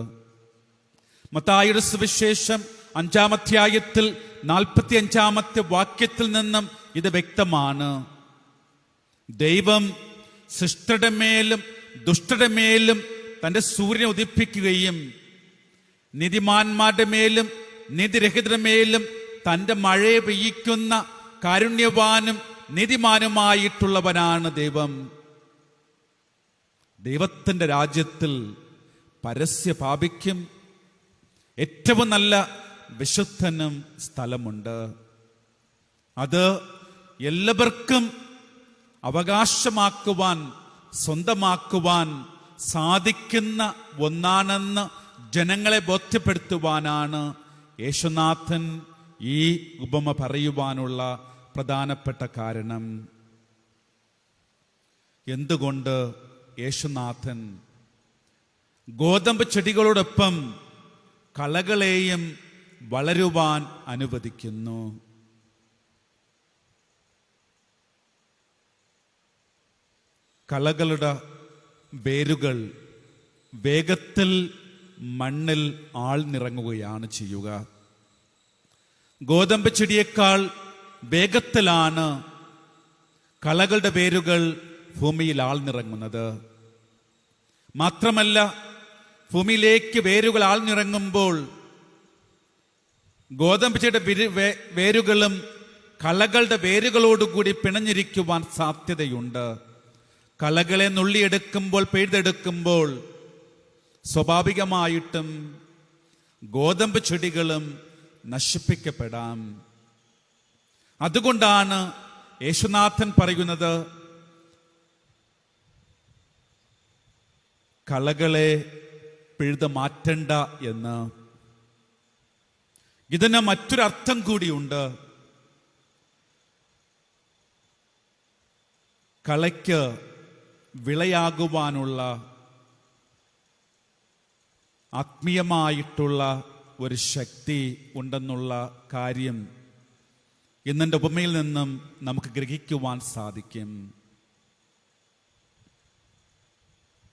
മത്തായിയുടെ സുവിശേഷം 5-ാം അധ്യായത്തിൽ 45-ാമത്തെ വാക്യത്തിൽ നിന്നും ഇത് വ്യക്തമാണ്. ദൈവം ശിഷ്ടരുടെ മേലും ദുഷ്ടരുടെ മേലും തന്റെ സൂര്യനെ ഉദിപ്പിക്കുകയും നീതിമാന്മാരുടെ മേലും നീതിരഹിതരുടെ മേലും തന്റെ മഴയെ പെയ്യിക്കുന്ന കാരുണ്യവാനും നീതിമാനുമായിട്ടുള്ളവനാണ് ദൈവം. ദൈവത്തിന്റെ രാജ്യത്തിൽ പരസ്യ പാപിക്കും ഏറ്റവും നല്ല വിശുദ്ധനും സ്ഥലമുണ്ട്. അത് എല്ലാവർക്കും അവകാശമാക്കുവാൻ, സ്വന്തമാക്കുവാൻ സാധിക്കുന്ന ഒന്നാണെന്ന് ജനങ്ങളെ ബോധ്യപ്പെടുത്തുവാനാണ് യേശുനാഥൻ ഈ ഉപമ പറയുവാനുള്ള പ്രധാനപ്പെട്ട കാരണം. എന്തുകൊണ്ട് യേശുനാഥൻ ഗോതമ്പ് ചെടികളോടൊപ്പം കളകളെയും വളരുവാൻ അനുവദിക്കുന്നു? കളകളുടെ വേരുകൾ വേഗത്തിൽ മണ്ണിൽ ആഴ്ന്നിറങ്ങുകയാണ് ചെയ്യുക. ഗോതമ്പ് ചെടിയേക്കാൾ വേഗത്തിലാണ് കളകളുടെ വേരുകൾ ഭൂമിയിൽ ആഴ്ന്നിറങ്ങുന്നത്. മാത്രമല്ല, ഭൂമിയിലേക്ക് വേരുകൾ ആഴ്ന്നിറങ്ങുമ്പോൾ ഗോതമ്പ് ചെടിയുടെ വേരുകളും കളകളുടെ വേരുകളോടുകൂടി പിണഞ്ഞിരിക്കുവാൻ സാധ്യതയുണ്ട്. കളകളെ നുള്ളിയെടുക്കുമ്പോൾ, പിഴുതെടുക്കുമ്പോൾ സ്വാഭാവികമായിട്ടും ഗോതമ്പ് ചെടികളും നശിപ്പിക്കപ്പെടാം. അതുകൊണ്ടാണ് യേശുനാഥൻ പറയുന്നത്, കളകളെ പിഴുത് മാറ്റണ്ട എന്ന്. ഇതിന് മറ്റൊരർത്ഥം കൂടിയുണ്ട്. കളയ്ക്ക് വിളയാകുവാനുള്ള ആത്മീയമായിട്ടുള്ള ഒരു ശക്തി ഉണ്ടെന്നുള്ള കാര്യം ഇന്നെൻ്റെ ഉപമയിൽ നിന്നും നമുക്ക് ഗ്രഹിക്കുവാൻ സാധിക്കും.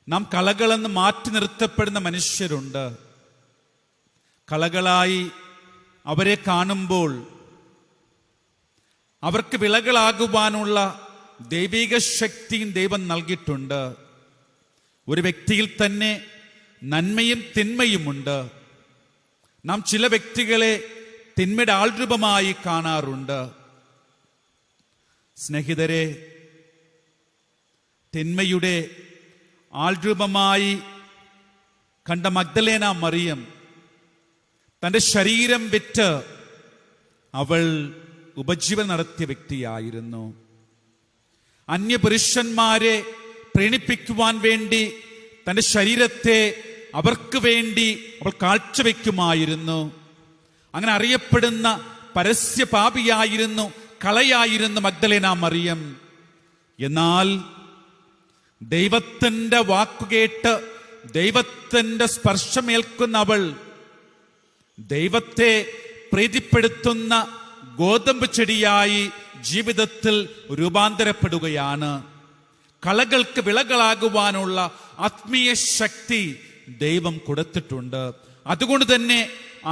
നാം കളകളെന്ന് മാറ്റി നിർത്തപ്പെടുന്ന മനുഷ്യരുണ്ട്. കളകളായി അവരെ കാണുമ്പോൾ അവർക്ക് വിളകളാകുവാനുള്ള ദൈവിക ശക്തിയും ദൈവം നൽകിയിട്ടുണ്ട്. ഒരു വ്യക്തിയിൽ തന്നെ നന്മയും തിന്മയുമുണ്ട്. നാം ചില വ്യക്തികളെ തിന്മയുടെ ആൾരൂപമായി കാണാറുണ്ട്. സ്നേഹിതരെ, തിന്മയുടെ ആൾരൂപമായി കണ്ട മഗ്ദലേന മറിയം തന്റെ ശരീരം വിറ്റ് അവൾ ഉപജീവനം നടത്തിയ വ്യക്തിയായിരുന്നു. അന്യപുരുഷന്മാരെ പ്രീണിപ്പിക്കുവാൻ വേണ്ടി തന്റെ ശരീരത്തെ അവർക്ക് വേണ്ടി അവൾ കാഴ്ചവെക്കുമായിരുന്നു. അങ്ങനെ അറിയപ്പെടുന്ന പരസ്യ പാപിയായിരുന്നു, കളയായിരുന്നു മഗ്ദലേന മറിയം. എന്നാൽ ദൈവത്തിന്റെ വാക്കുകേട്ട് ദൈവത്തിന്റെ സ്പർശമേൽക്കുന്ന അവൾ ദൈവത്തെ പ്രീതിപ്പെടുത്തുന്ന ഗോതമ്പ് ചെടിയായി ജീവിതത്തിൽ രൂപാന്തരപ്പെടുകയാണ്. കളകൾക്ക് വിളകളാകുവാനുള്ള ആത്മീയ ശക്തി ദൈവം കൊടുത്തിട്ടുണ്ട്. അതുകൊണ്ട് തന്നെ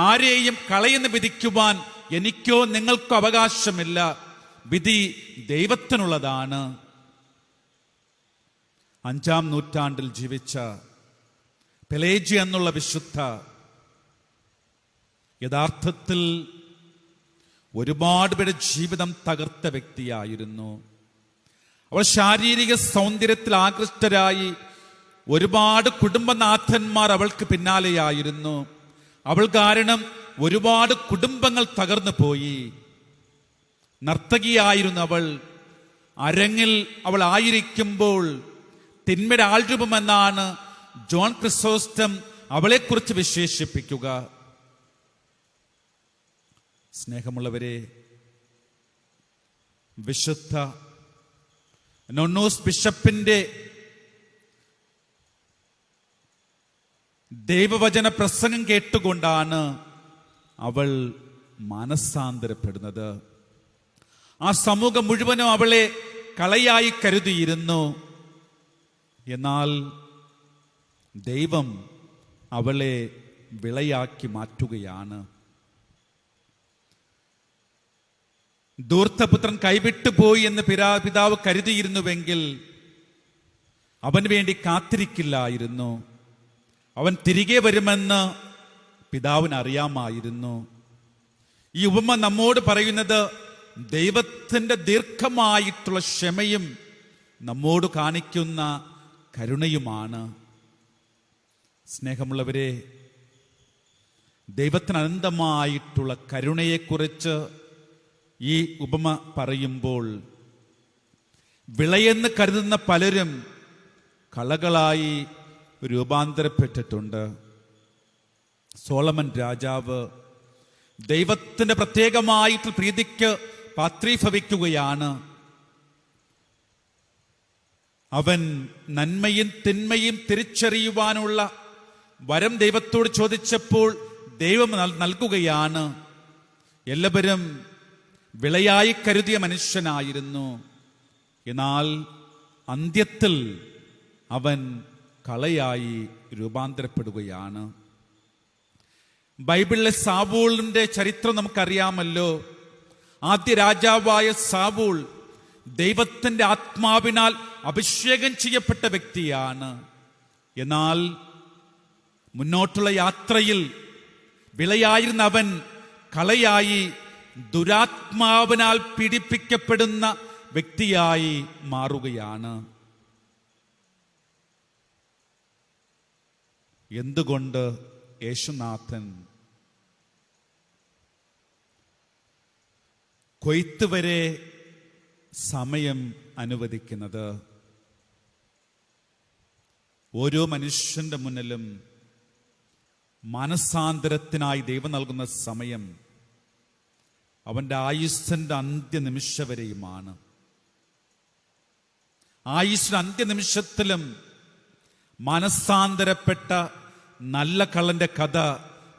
ആരെയും കളയെന്ന് വിധിക്കുവാൻ എനിക്കോ നിങ്ങൾക്കോ അവകാശമില്ല. വിധി ദൈവത്തിനുള്ളതാണ്. 5-ാം നൂറ്റാണ്ടിൽ ജീവിച്ച പെലേജിയ എന്നുള്ള വിശുദ്ധ യഥാർത്ഥത്തിൽ ഒരുപാട് പേരുടെ ജീവിതം തകർത്ത വ്യക്തിയായിരുന്നു. അവൾ ശാരീരിക സൗന്ദര്യത്തിൽ ആകൃഷ്ടരായി ഒരുപാട് കുടുംബനാഥന്മാർ അവൾക്ക് പിന്നാലെയായിരുന്നു. അവൾ കാരണം ഒരുപാട് കുടുംബങ്ങൾ തകർന്നു പോയി. നർത്തകിയായിരുന്നു അവൾ. അരങ്ങിൽ അവൾ ആയിരിക്കുമ്പോൾ തിന്മയുടെ ആൾരൂപമെന്നാണ് ജോൺ ക്രിസോസ്റ്റം അവളെക്കുറിച്ച് വിശേഷിപ്പിക്കുക. സ്നേഹമുള്ളവരെ, വിശുദ്ധ നൊണ്ണൂസ് ബിഷപ്പിന്റെ ദൈവവചന പ്രസംഗം കേട്ടുകൊണ്ടാണ് അവൾ മാനസാന്തരപ്പെടുന്നത്. ആ സമൂഹം മുഴുവനും അവളെ കളയായി കരുതിയിരുന്നു. എന്നാൽ ദൈവം അവളെ വിളയാക്കി മാറ്റുകയാണ്. ധൂർത്തപുത്രൻ കൈവിട്ടുപോയി എന്ന് പിതാവ് കരുതിയിരുന്നുവെങ്കിൽ അവന് വേണ്ടി കാത്തിരിക്കില്ലായിരുന്നു. അവൻ തിരികെ വരുമെന്ന് പിതാവിന് അറിയാമായിരുന്നു. ഈ ഉപമ നമ്മോട് പറയുന്നത് ദൈവത്തിന്റെ ദീർഘമായിട്ടുള്ള ക്ഷമയും നമ്മോട് കാണിക്കുന്ന കരുണയുമാണ്. സ്നേഹമുള്ളവരെ, ദൈവത്തിന് അനന്തമായിട്ടുള്ള കരുണയെക്കുറിച്ച് ഈ ഉപമ പറയുമ്പോൾ വിളയെന്ന് കരുതുന്ന പലരും കളകളായി രൂപാന്തരപ്പെട്ടിട്ടുണ്ട്. സോളമൻ രാജാവ് ദൈവത്തിന്റെ പ്രത്യേകമായിട്ട് പ്രീതിക്ക് പാത്രീഭവിക്കുകയാണ്. അവൻ നന്മയും തിന്മയും തിരിച്ചറിയുവാനുള്ള വരം ദൈവത്തോട് ചോദിച്ചപ്പോൾ ദൈവം നൽകുകയാണ്. എല്ലാവരും വിളയായി കരുതിയ മനുഷ്യനായിരുന്നു. എന്നാൽ അന്ത്യത്തിൽ അവൻ കളയായി രൂപാന്തരപ്പെടുകയാണ്. ബൈബിളിലെ സാവൂളിന്റെ ചരിത്രം നമുക്കറിയാമല്ലോ. ആദ്യ രാജാവായ സാവൂൾ ദൈവത്തിന്റെ ആത്മാവിനാൽ അഭിഷേകം ചെയ്യപ്പെട്ട വ്യക്തിയാണ്. എന്നാൽ മുന്നോട്ടുള്ള യാത്രയിൽ വിളയായിരുന്ന അവൻ കളയായി ദുരാത്മാവിനാൽ പീഡിപ്പിക്കപ്പെടുന്ന വ്യക്തിയായി മാറുകയാണ്. എന്തുകൊണ്ട് യേശുനാഥൻ കൊയ്ത്ത് വരെ സമയം അനുവദിക്കുന്നത്? ഓരോ മനുഷ്യന്റെ മുന്നിലും മനസാന്തരത്തിനായി ദൈവം നൽകുന്ന സമയം അവന്റെ ആയുസ്സിന്റെ അന്ത്യനിമിഷ വരെയുമാണ്. ആയുസ്സിന്റെ അന്ത്യനിമിഷത്തിലും മനസാന്തരപ്പെട്ട നല്ല കള്ളന്റെ കഥ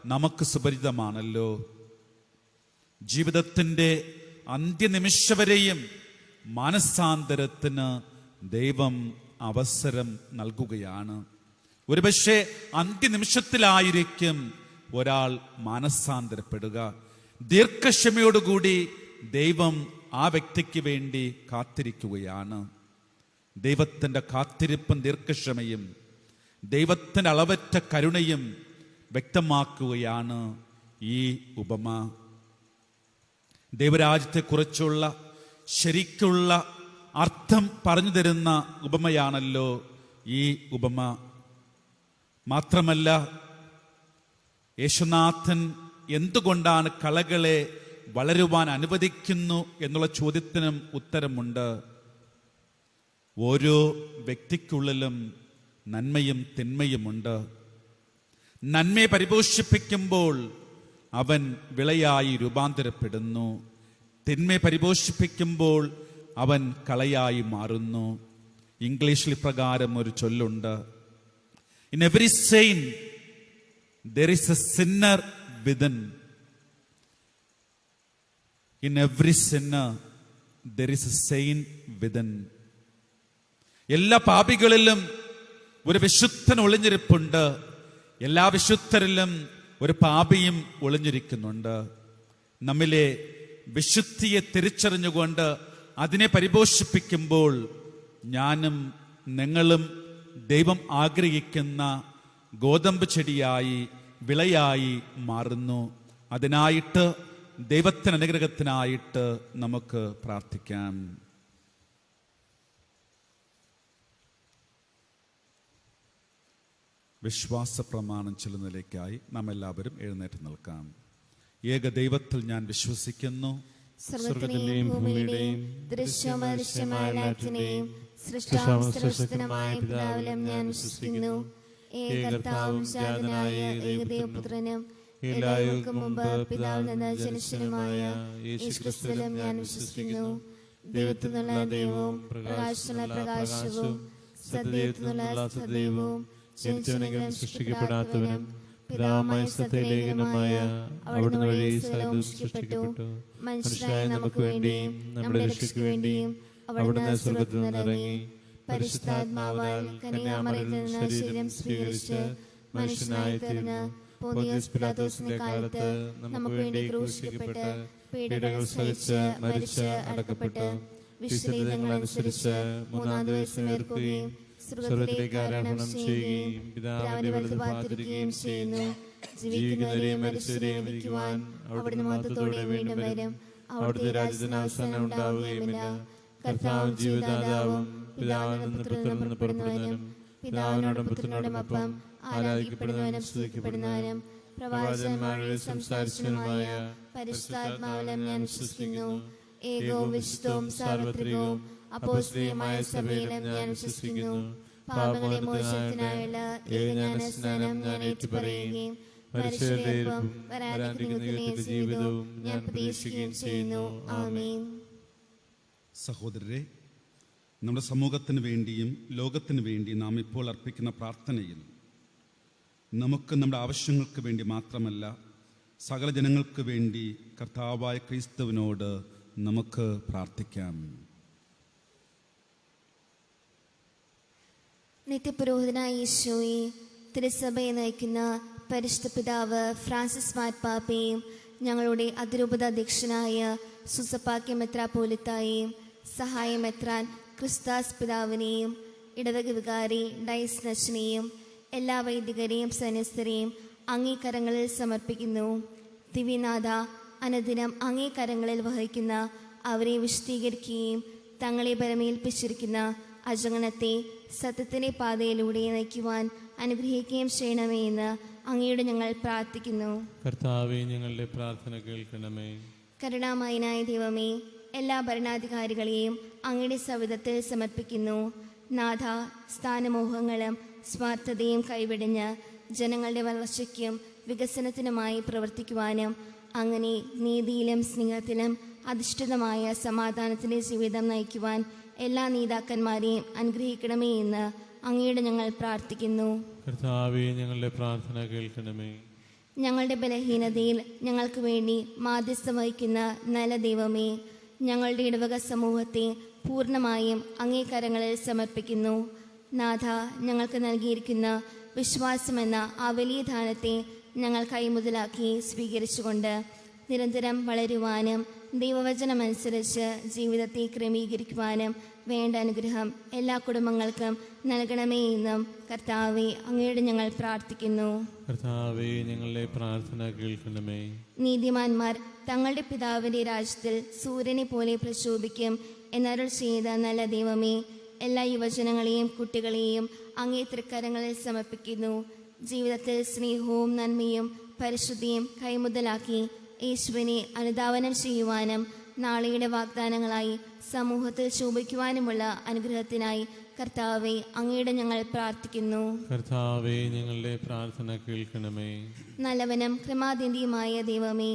നമുക്ക് സുപരിചിതമാണല്ലോ. ജീവിതത്തിന്റെ അന്ത്യനിമിഷ വരെയും മനസാന്തരത്തിന് ദൈവം അവസരം നൽകുകയാണ്. ഒരുപക്ഷെ അന്ത്യനിമിഷത്തിലായിരിക്കും ഒരാൾ മനസാന്തരപ്പെടുക. ദീർഘക്ഷമയോടുകൂടി ദൈവം ആ വ്യക്തിക്ക് വേണ്ടി കാത്തിരിക്കുകയാണ്. ദൈവത്തിന്റെ കാത്തിരിപ്പും ദീർഘക്ഷമയും ദൈവത്തിന്റെ അളവറ്റ കരുണയും വ്യക്തമാക്കുകയാണ് ഈ ഉപമ. ദൈവരാജ്യത്തെക്കുറിച്ചുള്ള ശരിക്കുള്ള അർത്ഥം പറഞ്ഞു തരുന്ന ഉപമയാണല്ലോ ഈ ഉപമ. മാത്രമല്ല, യേശുനാഥൻ എന്തുകൊണ്ടാണ് കളകളെ വളരുവാൻ അനുവദിക്കുന്നു എന്നുള്ള ചോദ്യത്തിനും ഉത്തരമുണ്ട്. ഓരോ വ്യക്തിക്കുള്ളിലും നന്മയും തിന്മയുമുണ്ട്. നന്മയെ പരിപോഷിപ്പിക്കുമ്പോൾ അവൻ വിളയായി രൂപാന്തരപ്പെടുന്നു. തിന്മയെ പരിപോഷിപ്പിക്കുമ്പോൾ അവൻ കളയായി മാറുന്നു. ഇംഗ്ലീഷിൽ പ്രകാരം ഒരു ചൊല്ലുണ്ട്: In every saint there is a sinner within. In every sinner there is a saint within. എല്ലാ പാപികളിലും ഒരു വിശുദ്ധൻ ഒളിഞ്ഞിരിപ്പുണ്ട്. എല്ലാ വിശുദ്ധരിലും ഒരു പാപിയും ഒളിഞ്ഞിരിക്കുന്നുണ്ട്. നമ്മിലെ വിശുദ്ധിയെ തിരിച്ചറിഞ്ഞുകൊണ്ട് അതിനെ പരിപോഷിപ്പിക്കുമ്പോൾ ഞാനും നിങ്ങളും ദൈവം ആഗ്രഹിക്കുന്ന ഗോതമ്പ് ചെടിയായി വിളയായി മാറുന്നു. അതിനായിട്ട് ദൈവത്തിന് അനുഗ്രഹത്തിനായിട്ട് നമുക്ക് പ്രാർത്ഥിക്കാം. വിശ്വാസ പ്രമാണം ചൊല്ലുന്നതിലേക്കായി നാം എല്ലാവരും എഴുന്നേറ്റ് നിൽക്കാം. ഏക ദൈവത്തിൽ ഞാൻ വിശ്വസിക്കുന്നു. സ്വർഗ്ഗത്തിലെയും ഭൂമിയിലെയും ദൃശ്യമദൃശ്യമായ എല്ലാറ്റിനെയും സൃഷ്ടാവും സൃഷ്ടിതനുമായ പിതാവിലും ഞാൻ വിശ്വസിക്കുന്നു. ഏകകർത്താവും ജാതനായ ഏകദൈവപുത്രനും എല്ലാവർക്കും മുമ്പ് പിതാവിൽ നിന്ന് ജനിച്ചവനുമായ യേശുക്രിസ്തുവിലും ഞാൻ വിശ്വസിക്കുന്നു. ദൈവത്തിൽ നിന്നുള്ള ദൈവവും പ്രകാശത്തിനുള്ള പ്രകാശവും സത്യദൈവത്തിൽ നിന്നുള്ള സത്യദൈവവും ജനിച്ചവനെങ്കിലും സൃഷ്ടിക്കപ്പെടാത്തവനും പിതാവായ സത്യലേഖനമായ അവിടുന്ന് വഴി സകലവും സൃഷ്ടിക്കപ്പെട്ടു. മനുഷ്യരായ നമുക്ക് വേണ്ടിയും നമ്മുടെ രക്ഷയ്ക്ക് വേണ്ടിയും അവിടുന്ന് സ്വർഗ്ഗത്തിൽ നിന്നിറങ്ങി പരിശുദ്ധാത്മാവാൽ കന്യാമറിയത്തിൽ നിന്ന് ശരീരം സ്വീകരിച്ച് മനുഷ്യനായി തീർന്ന് പോന്തിയോസ് പിലാത്തോസിന്റെ കാലത്ത് നമുക്ക് വേണ്ടി ക്രൂശിക്കപ്പെട്ട് പീഡകൾ സഹിച്ച് മരിച്ച് അടക്കപ്പെട്ട് വിശുദ്ധീതങ്ങളനുസരിച്ച് മൂന്നാം ദിവസം ഉയർക്കുകയും സ്വർഗ്ഗത്തിലേക്ക് ആരോഹണം ചെയ്യുകയും പിതാവിന്റെ വലതുഭാഗത്തിരിക്കുകയും ചെയ്യുന്നു. ജീവിക്കുന്നവരെയും മരിച്ചവരെയും വിധിക്കുവാൻ അവിടുന്ന് മഹത്വത്തോടെ വീണ്ടും വരും. അവിടുത്തെ രാജ്യത്തിന് അവസാനം ഉണ്ടാവുകയുമില്ല. കർത്താവും ജീവദാതാവും പിതാവിൽ നിന്ന് പുത്രനിൽ നിന്ന് പുറപ്പെടുന്നവനും പിതാവിനോടും പുത്രനോടും ഒപ്പം ആരാധിക്കപ്പെടുന്നവനും സ്തുതിക്കപ്പെടുന്നവനും പ്രവാചകന്മാരുടെ സംസാരിച്ചവനുമായ പരിശുദ്ധാത്മാവിലും ഞാൻ വിശ്വസിക്കുന്നു. ഏകവും വിശുദ്ധവും സാർവത്രികവും അപ്പോസ്തലികമായ സഭയിലും ഞാൻ വിശ്വസിക്കുന്നു. പാപങ്ങളെ മോചനത്തിനായുള്ള ഏകജ്ഞാന സ്നാനം ഞാൻ ഏറ്റുപറയുകയും മരിച്ചവരുടെയും വരാനിരിക്കുന്ന ജീവിതവും ഞാൻ പ്രതീക്ഷിക്കുകയും ചെയ്യുന്നു. ആമേൻ. സഹോദരരെ, നമ്മുടെ സമൂഹത്തിന് വേണ്ടിയും ലോകത്തിന് വേണ്ടി നാം ഇപ്പോൾ അർപ്പിക്കുന്ന പ്രാർത്ഥനയിൽ നമുക്ക് നമ്മുടെ ആവശ്യങ്ങൾക്ക് വേണ്ടി മാത്രമല്ല, സകല ജനങ്ങൾക്ക് വേണ്ടി കർത്താവായ ക്രിസ്തുവിനോട് നമുക്ക് പ്രാർത്ഥിക്കാം. നിത്യപുരോഹിതനായ ഈശോയെ, തിരുസഭയെ നയിക്കുന്ന പരിശുദ്ധ പിതാവ് ഫ്രാൻസിസ് മാർപ്പാപ്പയും ഞങ്ങളുടെ അതിരൂപത അധ്യക്ഷനായ സുസപ്പാക്യ മെത്രാപ്പോലിത്തായെയും സഹായ മെത്രാൻ ക്രിസ്താസ് പിതാവിനെയും ഇടവക വികാരി ഡൈസ് നച്ചനെയും എല്ലാ വൈദികരെയും സന്യസ്തരെയും അങ്ങേക്കരങ്ങളിൽ സമർപ്പിക്കുന്നു. ദിവ്യനാഥ, അനുദിനം അങ്ങേക്കരങ്ങളിൽ വഹിക്കുന്ന അവരെ വിശദീകരിക്കുകയും തങ്ങളെ ബലമേൽപ്പിച്ചിരിക്കുന്ന അജഗണത്തെ സത്യത്തിന്റെ പാതയിലൂടെ നയിക്കുവാൻ അനുഗ്രഹിക്കുകയും ചെയ്യണമേ എന്ന് അങ്ങയോട് ഞങ്ങൾ പ്രാർത്ഥിക്കുന്നു. കർത്താവേ, ഞങ്ങളുടെ പ്രാർത്ഥന കേൾക്കണമേ. കരുണാമയനായ ദൈവമേ, എല്ലാ ഭരണാധികാരികളെയും അങ്ങയുടെ സവിധത്തിൽ സമർപ്പിക്കുന്നു. നാഥ, സ്ഥാനമോഹങ്ങളും സ്വാർത്ഥതയും കൈവിടിഞ്ഞ് ജനങ്ങളുടെ വളർച്ചയ്ക്കും വികസനത്തിനുമായി പ്രവർത്തിക്കുവാനും അങ്ങനെ നീതിയിലും സ്നേഹത്തിലും അധിഷ്ഠിതമായ സമാധാനത്തിന്റെ ജീവിതം നയിക്കുവാൻ എല്ലാ നേതാക്കന്മാരെയും അനുഗ്രഹിക്കണമേ എന്ന് അങ്ങയോട് ഞങ്ങൾ പ്രാർത്ഥിക്കുന്നു. കർത്താവേ, ഞങ്ങളുടെ പ്രാർത്ഥന കേൾക്കണമേ. ഞങ്ങളുടെ ബലഹീനതയിൽ ഞങ്ങൾക്ക് വേണ്ടി മാധ്യസ്ഥം വഹിക്കുന്ന നല്ല ദൈവമേ, ഞങ്ങളുടെ ഇടവക സമൂഹത്തെ പൂർണ്ണമായും അങ്ങേക്കരങ്ങളിൽ സമർപ്പിക്കുന്നു. നാഥ, ഞങ്ങൾക്ക് നൽകിയിരിക്കുന്ന വിശ്വാസമെന്ന ആ വലിയ ദാനത്തെ ഞങ്ങൾ കൈമുതലാക്കി സ്വീകരിച്ചുകൊണ്ട് നിരന്തരം വളരുവാനും ദൈവവചനമനുസരിച്ച് ജീവിതത്തെ ക്രമീകരിക്കുവാനും വേണ്ട അനുഗ്രഹം എല്ലാ കുടുംബങ്ങൾക്കും നൽകണമേ എന്നും കർത്താവെ അങ്ങയോട് ഞങ്ങൾ പ്രാർത്ഥിക്കുന്നു. കർത്താവേ, ഞങ്ങളുടെ പ്രാർത്ഥന കേൾക്കണമേ. നീതിമാന്മാർ തങ്ങളുടെ പിതാവിന്റെ രാജ്യത്തിൽ സൂര്യനെ പോലെ പ്രശോഭിക്കും എന്നരുൾ ചെയ്ത നല്ല ദൈവമേ, എല്ലാ യുവജനങ്ങളെയും കുട്ടികളെയും അങ്ങേ തൃക്കരങ്ങളിൽ സമർപ്പിക്കുന്നു. ജീവിതത്തിൽ സ്നേഹവും നന്മയും പരിശുദ്ധിയും കൈമുതലാക്കി യേശുവിനെ അനുധാവനം ചെയ്യുവാനും നാളെയുടെ വാഗ്ദാനങ്ങളായി സമൂഹത്തിൽ ശോഭിക്കുവാനുമുള്ള അനുഗ്രഹത്തിനായി കർത്താവെ അങ്ങയുടെ ഞങ്ങൾ പ്രാർത്ഥിക്കുന്നു. കർത്താവേ, ഞങ്ങളുടെ പ്രാർത്ഥന കേൾക്കണമേ. നല്ലവനും ക്രമാതീതയുമായ ദൈവമേ,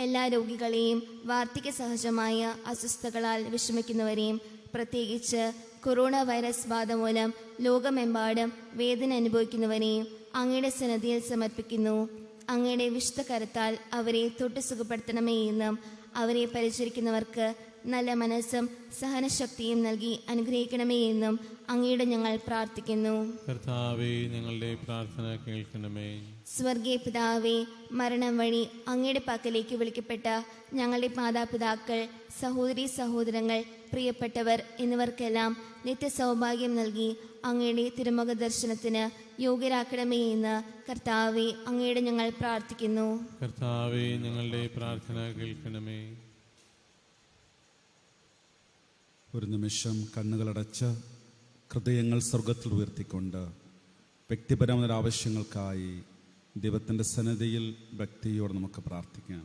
എല്ലാ രോഗികളെയും വാർദ്ധക്യ സഹജമായ അസ്വസ്ഥതകളാൽ വിഷമിക്കുന്നവരെയും പ്രത്യേകിച്ച് കൊറോണ വൈറസ് ബാധ മൂലം ലോകമെമ്പാടും വേദന അനുഭവിക്കുന്നവരെയും അങ്ങയുടെ സന്നിധിയിൽ സമർപ്പിക്കുന്നു. അങ്ങയുടെ വിശുദ്ധ കരത്താൽ അവരെ തൊട്ട് സുഖപ്പെടുത്തണമേ എന്നും അവരെ പരിചരിക്കുന്നവർക്ക് നല്ല മനസ്സും സഹനശക്തിയും നൽകി അനുഗ്രഹിക്കണമേ എന്നും അങ്ങയുടെ ഞങ്ങൾ പ്രാർത്ഥിക്കുന്നു. കർത്താവേ, ഞങ്ങളുടെ പ്രാർത്ഥന കേൾക്കണമേ. സ്വർഗീയ പിതാവേ, മരണം വഴി അങ്ങയുടെ പക്കലേക്ക് വിളിക്കപ്പെട്ട ഞങ്ങളുടെ മാതാപിതാക്കൾ, സഹോദരീ സഹോദരങ്ങൾ, പ്രിയപ്പെട്ടവർ എന്നിവർക്കെല്ലാം നിത്യസൗഭാഗ്യം നൽകി അങ്ങയുടെ തിരുമുഖ ദർശനത്തിന് യോഗ്യരാക്കണമേ എന്ന് കർത്താവെ അങ്ങയുടെ ഞങ്ങൾ പ്രാർത്ഥിക്കുന്നു. കർത്താവേ, ഞങ്ങളുടെ പ്രാർത്ഥന കേൾക്കണമേ. ഒരു നിമിഷം കണ്ണുകളടച്ച് ഹൃദയങ്ങൾ സ്വർഗത്തിൽ ഉയർത്തിക്കൊണ്ട് വ്യക്തിപരമായ ആവശ്യങ്ങൾക്കായി ദൈവത്തിൻ്റെ സന്നിധിയിൽ ഭക്തിയോടെ നമുക്ക് പ്രാർത്ഥിക്കാം.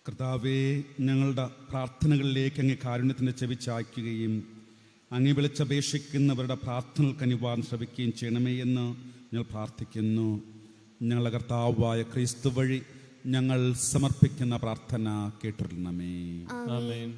കർത്താവേ, ഞങ്ങളുടെ പ്രാർത്ഥനകളിലേക്ക് അങ്ങേ കാരുണ്യത്തിൻ്റെ ചെവി ചായ്ക്കുകയും അങ്ങേ വിളിച്ചപേക്ഷിക്കുന്നവരുടെ പ്രാർത്ഥനകൾക്ക് അനുവാദം ശ്രവിക്കുകയും ചെയ്യണമേ എന്ന് ഞങ്ങൾ പ്രാർത്ഥിക്കുന്നു. ഞങ്ങളുടെ കർത്താവായ ക്രിസ്തു വഴി ഞങ്ങൾ സമർപ്പിക്കുന്ന പ്രാർത്ഥന കേട്ടിരണമേ. ആമേൻ.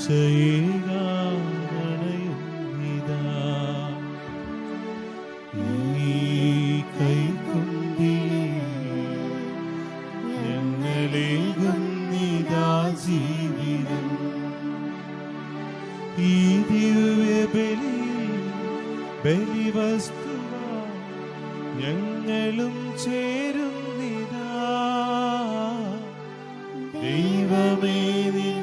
കാഴ്ചയേകാണയുന്നിതാ ഈ കൈക്കൊണ്ടിലേ ഞങ്ങളേകുന്നിതാ ജീവിതം ഈ ദിവ്യബലി ബലിവസ്തുവാ ഞങ്ങളും ചേരുന്നിതാ ദൈവമേ നിൻ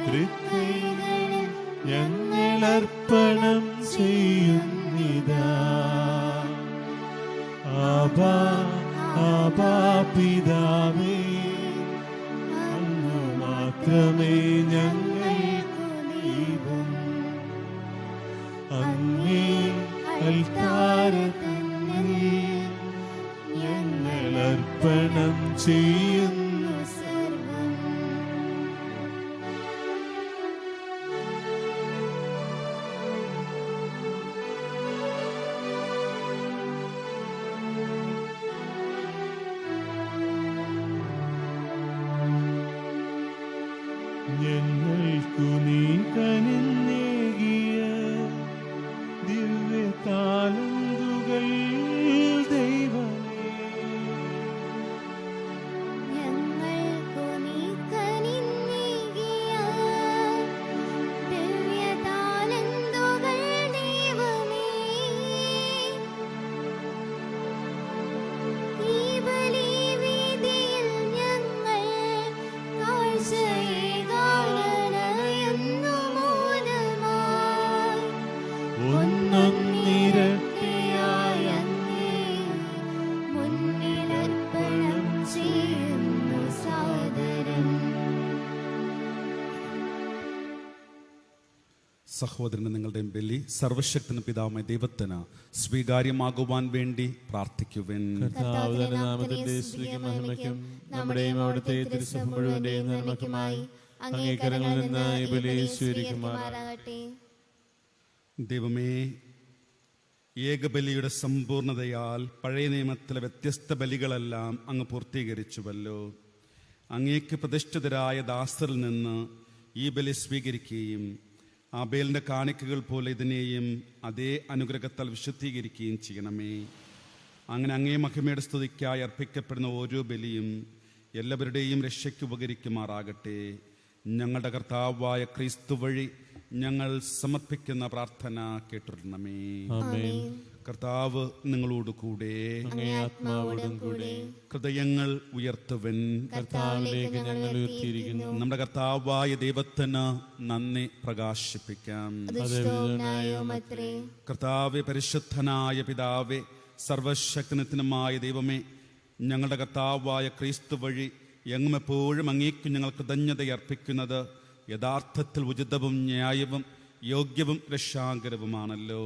തൃക്കൈകളിൽ ഞങ്ങളർപ്പണം ചെയ്യുന്നിതാ ആബാ ആബാ പിതാവേ അങ്ങ് മാത്രമേ ഞങ്ങൾക്കു ദൈവം അങ്ങേ അൽത്താരതന്നിൽ ഞങ്ങളർപ്പണം ചെയ്യുന്നു സർവം. ഞങ്ങൾക്കു നീ കനിന്നേകിയ ദിവ്യതാലന്തുകൾ ദൈവമേ ഞങ്ങൾക്കു നീ കനിന്നേകിയ ദിവ്യതാലന്തുകൾ ദൈവമേ, ഈ ബലിവേദിയിൽ ഞങ്ങൾ കാഴ്ചയേകാണയുന്നു മൂലമായി ഒന്നൊന്നിരട്ടിയായ അങ്ങേ മുന്നിലർപ്പണം ചെയ്യുന്നു സാദരം. സഹോദരന് നിങ്ങളുടെയും ബലി സർവശക്തന് പിതാവുമായ ദൈവത്തിന് സ്വീകാര്യമാകുവാൻ വേണ്ടി പ്രാർത്ഥിക്കുവിൻ. കർത്താവിന്റെ നാമത്തിന്റെ സ്തുതിക്കും മഹിമയ്ക്കും നമ്മുടെയും അവിടുത്തെ തിരുസഭ മുഴുവന്റെയും നന്മയ്ക്കുമായി അങ്ങേ കരങ്ങളിൽ നിന്ന് ഈ ബലി സ്വീകരിക്കുമാറാകട്ടെ. ദൈവമേ, ഏകബലിയുടെ സമ്പൂർണതയാൽ പഴയ നിയമത്തിലെ വ്യത്യസ്ത ബലികളെല്ലാം അങ്ങ് പൂർത്തീകരിച്ചുവല്ലോ. അങ്ങേക്ക് പ്രതിഷ്ഠിതരായ ദാസരിൽ നിന്ന് ഈ ബലി സ്വീകരിക്കുകയും ആബേലിന്റെ കാണിക്കകൾ പോലെ ഇതിനെയും അതേ അനുഗ്രഹത്താൽ വിശുദ്ധീകരിക്കുകയും ചെയ്യണമേ. അങ്ങനെ അങ്ങേ മഹിമയുടെ സ്തുതിക്കായി അർപ്പിക്കപ്പെടുന്ന ഓരോ ബലിയും എല്ലാവരുടെയും രക്ഷയ്ക്ക് ഉപകരിക്കുമാറാകട്ടെ. ഞങ്ങളുടെ കർത്താവായ ക്രിസ്തു വഴി ഞങ്ങൾ സമർപ്പിക്കുന്ന പ്രാർത്ഥന കേട്ടിരണമേ. ആമേൻ. കർത്താവ് നിങ്ങളോട് കൂടെ, അങ്ങേ ആത്മാവോടും കൂടെ. ഹൃദയങ്ങൾ ഉയർത്തുവൻ. കർത്താവിലേക്ക് ഞങ്ങൾ ഉയർത്തിയിരിക്കുന്നു. നമ്മുടെ കർത്താവായ ദൈവത്തിന് നന്ദി പ്രകാശിപ്പിക്കാം. ദുഷ്ടവുമായോമത്രേ. കർത്താവെ, പരിശുദ്ധനായ പിതാവേ, സർവശക്തനത്തിനുമായ ദൈവമേ, ഞങ്ങളുടെ കർത്താവായ ക്രിസ്തു വഴി എങ്ങും എപ്പോഴും അങ്ങേക്കും ഞങ്ങൾ കൃതജ്ഞത അർപ്പിക്കുന്നത് യഥാർത്ഥത്തിൽ ഉചിതവും ന്യായവും യോഗ്യവും രക്ഷാകരവുമാണല്ലോ.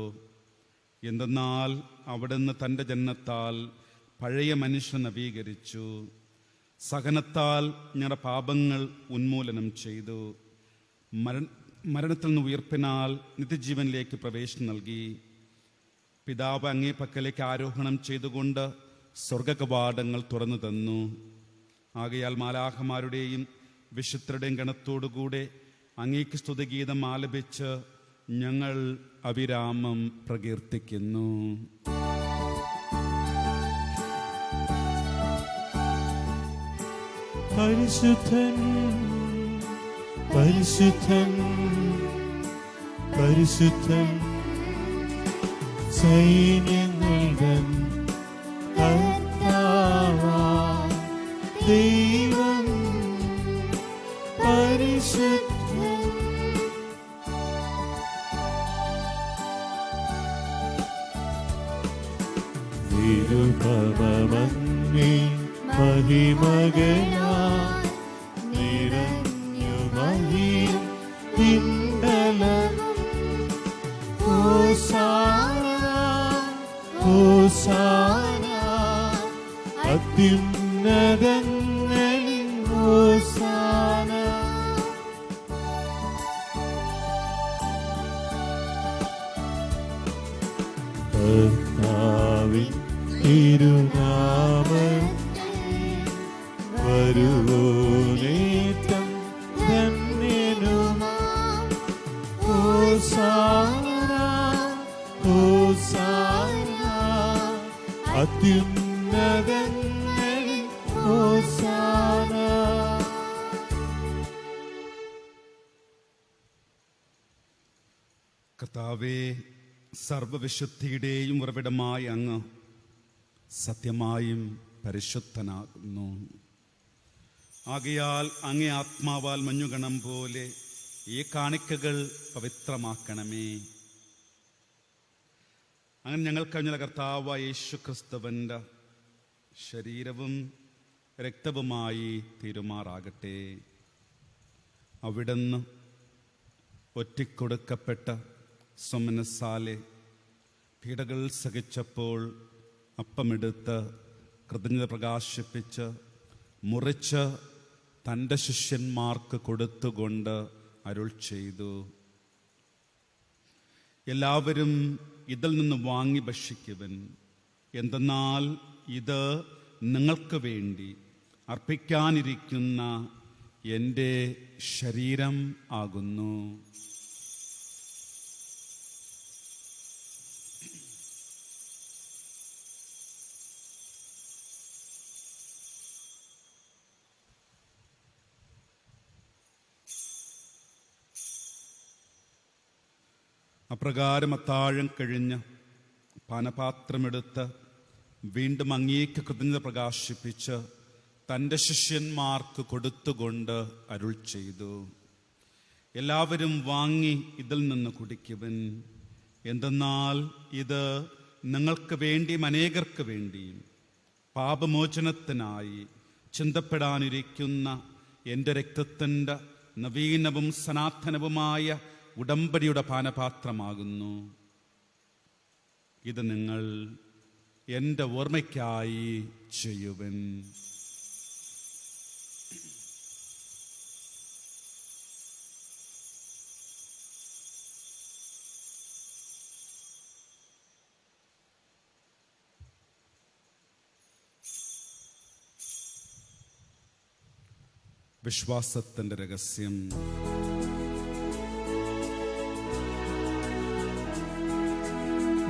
എന്തെന്നാൽ അവിടുന്ന് തൻ്റെ ജന്മത്താൽ പഴയ മനുഷ്യൻ നവീകരിച്ചു, സഹനത്താൽ ഞങ്ങളുടെ പാപങ്ങൾ ഉന്മൂലനം ചെയ്തു, മരണത്തിൽ നിന്ന് ഉയർപ്പിനാൽ നിത്യജീവനിലേക്ക് പ്രവേശനം നൽകി. പിതാവ് അങ്ങേ പക്കലേക്ക് ആരോഹണം ചെയ്തുകൊണ്ട് സ്വർഗകവാടങ്ങൾ തുറന്നു തന്നു. ആകയാൽ മാലാഖമാരുടെയും വിശുദ്ധരുടെയും ഗണത്തോടുകൂടെ അങ്ങേക്ക് സ്തുതിഗീതം ആലപിച്ച് ഞങ്ങൾ അവിരാമം പ്രകീർത്തിക്കുന്നു. പരിശുദ്ധൻ പരിശുദ്ധൻ പരിശുദ്ധൻ സൈന്യങ്ങളുടെ കർത്താവാം ദൈവം പരിശുദ്ധൻ. നിരുപമമങ്ങേ മഹിമകളാൽ നിറഞ്ഞു മഹിയും പിണ്ടലവും. ഹോസാന ഹോസാന അത്യുന്നതങ്ങളിൽ ഹോസാന. കർത്താവിൻ തിരുനാമത്തിൽ വരുവോനേറ്റം ധന്യനുമാ ഹോസാന ഹോസാന അത്യുന്നതങ്ങളിൽ ഹോസാന. കർത്താവേ, സർവവിശുദ്ധിയുടെയും ഉറവിടമായ അങ്ങ് സത്യമായും പരിശുദ്ധനാകുന്നു. ആകയാൽ അങ്ങേ ആത്മാവാൽ മഞ്ഞുകണം പോലെ ഈ കാണിക്കകൾ പവിത്രമാക്കണമേ. അങ്ങനെ ഞങ്ങൾ കഴിഞ്ഞ കർത്താവായ യേശു ക്രിസ്തുവിൻ്റെ ശരീരവും രക്തവുമായി തീരുമാറാകട്ടെ. അവിടുന്ന് ഒറ്റിക്കൊടുക്കപ്പെട്ട സ്വമനസാലെ പീഡകൾ സഹിച്ചപ്പോൾ അപ്പമെടുത്ത് കൃതജ്ഞത പ്രകാശിപ്പിച്ച് മുറിച്ച് തൻ്റെ ശിഷ്യന്മാർക്ക് കൊടുത്തുകൊണ്ട് അരുൾ ചെയ്തു, എല്ലാവരും ഇതിൽ നിന്ന് വാങ്ങി ഭക്ഷിക്കുവൻ. എന്തെന്നാൽ ഇത് നിങ്ങൾക്ക് വേണ്ടി അർപ്പിക്കാനിരിക്കുന്ന എൻ്റെ ശരീരം ആകുന്നു. അപ്രകാരം അത്താഴം കഴിഞ്ഞ് പാനപാത്രമെടുത്ത് വീണ്ടും അങ്ങേക്ക് കൃതജ്ഞത പ്രകാശിപ്പിച്ച് തൻ്റെ ശിഷ്യന്മാർക്ക് കൊടുത്തുകൊണ്ട് അരുൾ ചെയ്തു, എല്ലാവരും വാങ്ങി ഇതിൽ നിന്ന് കുടിക്കുവൻ. എന്തെന്നാൽ ഇത് നിങ്ങൾക്ക് വേണ്ടിയും അനേകർക്ക് വേണ്ടിയും പാപമോചനത്തിനായി ചിന്തപ്പെടാനിരിക്കുന്ന എൻ്റെ രക്തത്തിൻ്റെ നവീനവും സനാതനവുമായ ഉടമ്പടിയുടെ പാനപാത്രമാകുന്നു. ഇത് നിങ്ങൾ എൻ്റെ ഓർമ്മയ്ക്കായി ചെയ്യുവൻ. വിശ്വാസത്തിൻ്റെ രഹസ്യം.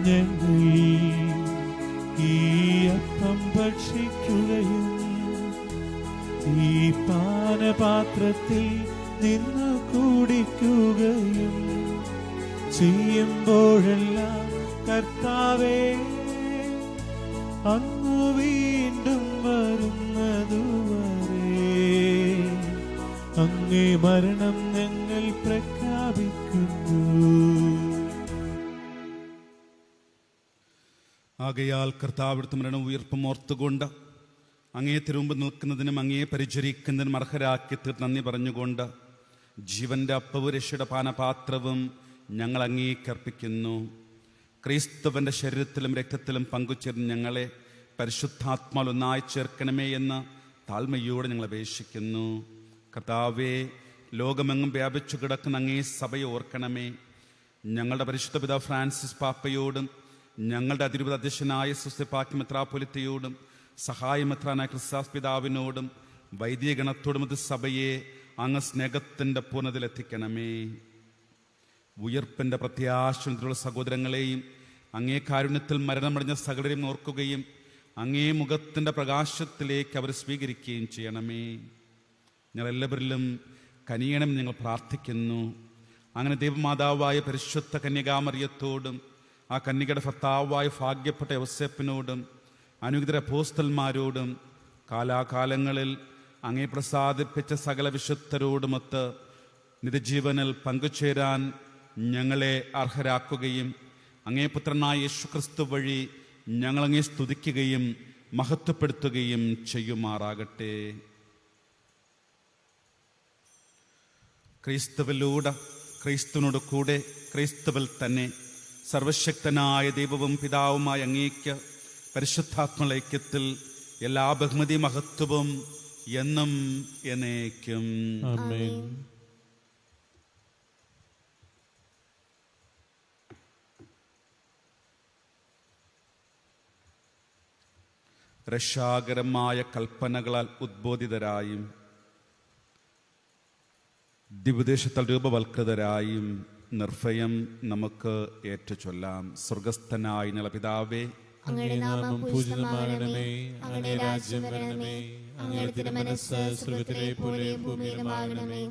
ഞങ്ങൾ ഈ അപ്പം ഭക്ഷിക്കുകയും ഈ പാനപാത്രത്തിൽ നിന്ന് കുടിക്കുകയും ചെയ്യുമ്പോഴെല്ലാം കർത്താവേ, അങ്ങ് വീണ്ടും വരുന്നതുവരെ അങ്ങേ മരണം ഞങ്ങൾ പ്രഖ്യാപിക്കുന്നു. ആകയാൽ കർത്താവിടുത്തെ മരണം ഉയർപ്പും ഓർത്തുകൊണ്ട് അങ്ങേ തിരുമുമ്പ് നിൽക്കുന്നതിനും അങ്ങേ പരിചരിക്കുന്നതിനും അർഹരാക്കി തീർത്ത് നന്ദി പറഞ്ഞുകൊണ്ട് ജീവന്റെ അപ്പവും രക്ഷയുടെ പാനപാത്രവും ഞങ്ങൾ അങ്ങേക്കർപ്പിക്കുന്നു. ക്രിസ്തുവിൻ്റെ ശരീരത്തിലും രക്തത്തിലും പങ്കുചേർന്ന് ഞങ്ങളെ പരിശുദ്ധാത്മാവിൽ ഒന്നായി ചേർക്കണമേ എന്ന് താഴ്മയോടെ ഞങ്ങൾ അപേക്ഷിക്കുന്നു. കർത്താവേ, ലോകമെങ്ങും വ്യാപിച്ചു കിടക്കുന്ന അങ്ങേ സഭയെ ഓർക്കണമേ. ഞങ്ങളുടെ പരിശുദ്ധ പിതാവ് ഫ്രാൻസിസ് പാപ്പയോടും ഞങ്ങളുടെ അതിരൂപത അധ്യക്ഷനായ സുസ്തപാക്കി മെത്രാപ്പൊലിത്തയോടും സഹായമെത്രാനായ ക്രിസ്താസ് പിതാവിനോടും വൈദികഗണത്തോടും ഇത് സഭയെ അങ്ങ് സ്നേഹത്തിൻ്റെ പൂർണ്ണതയിലെത്തിക്കണമേ. ഉയർപ്പിൻ്റെ പ്രത്യാശയുള്ള സഹോദരങ്ങളെയും അങ്ങേ കാരുണ്യത്തിൽ മരണമടഞ്ഞ സകലരെയും ഓർക്കുകയും അങ്ങേ മുഖത്തിൻ്റെ പ്രകാശത്തിലേക്ക് അവർ സ്വീകരിക്കുകയും ചെയ്യണമേ. ഞങ്ങളെല്ലാവരിലും കനിയണം ഞങ്ങൾ പ്രാർത്ഥിക്കുന്നു. അങ്ങനെ ദൈവമാതാവായ പരിശുദ്ധ കന്യകാമറിയത്തോടും ആ കന്യകയുടെ ഭർത്താവായ ഭാഗ്യപ്പെട്ട യോസേപ്പിനോടും അനുഗ്രഹ അപ്പോസ്തലന്മാരോടും കാലാകാലങ്ങളിൽ അങ്ങേ പ്രസാദിപ്പിച്ച സകല വിശുദ്ധരോടുമൊത്ത് നിത്യജീവനിൽ പങ്കുചേരാൻ ഞങ്ങളെ അർഹരാക്കുകയും അങ്ങേ പുത്രനായ യേശുക്രിസ്തു വഴി ഞങ്ങളങ്ങേ സ്തുതിക്കുകയും മഹത്വപ്പെടുത്തുകയും ചെയ്യുമാറാകട്ടെ. ക്രിസ്തുവിലൂടെ, ക്രിസ്തുവിനോട് കൂടെ, ക്രിസ്തുവിൽ തന്നെ സർവശക്തനായ ദൈവവും പിതാവുമായ അങ്ങേക്ക് പരിശുദ്ധാത്മ ഐക്യത്തിൽ എല്ലാ ബഹുമതി മഹത്വവും എന്നും എന്നേക്കും. ആമേൻ. രക്ഷാകരമായ കൽപ്പനകളാൽ ഉദ്ബോധിതരായും ദിവ്യോപദേശത്താൽ രൂപവൽകൃതരായും നിർഭയം നമുക്ക് ഏറ്റുചൊല്ലാം. സ്വർഗസ്ഥനായ ഞങ്ങളുടെ പിതാവേ, അങ്ങയുടെ നാമം പൂജിതമാകണമേ. അങ്ങയുടെ രാജ്യം വരണമേ. അങ്ങയുടെ തിരുമനസ്സ് സ്വർഗ്ഗത്തിലെ പോലെ ഭൂമിയിലുമാകണമേ.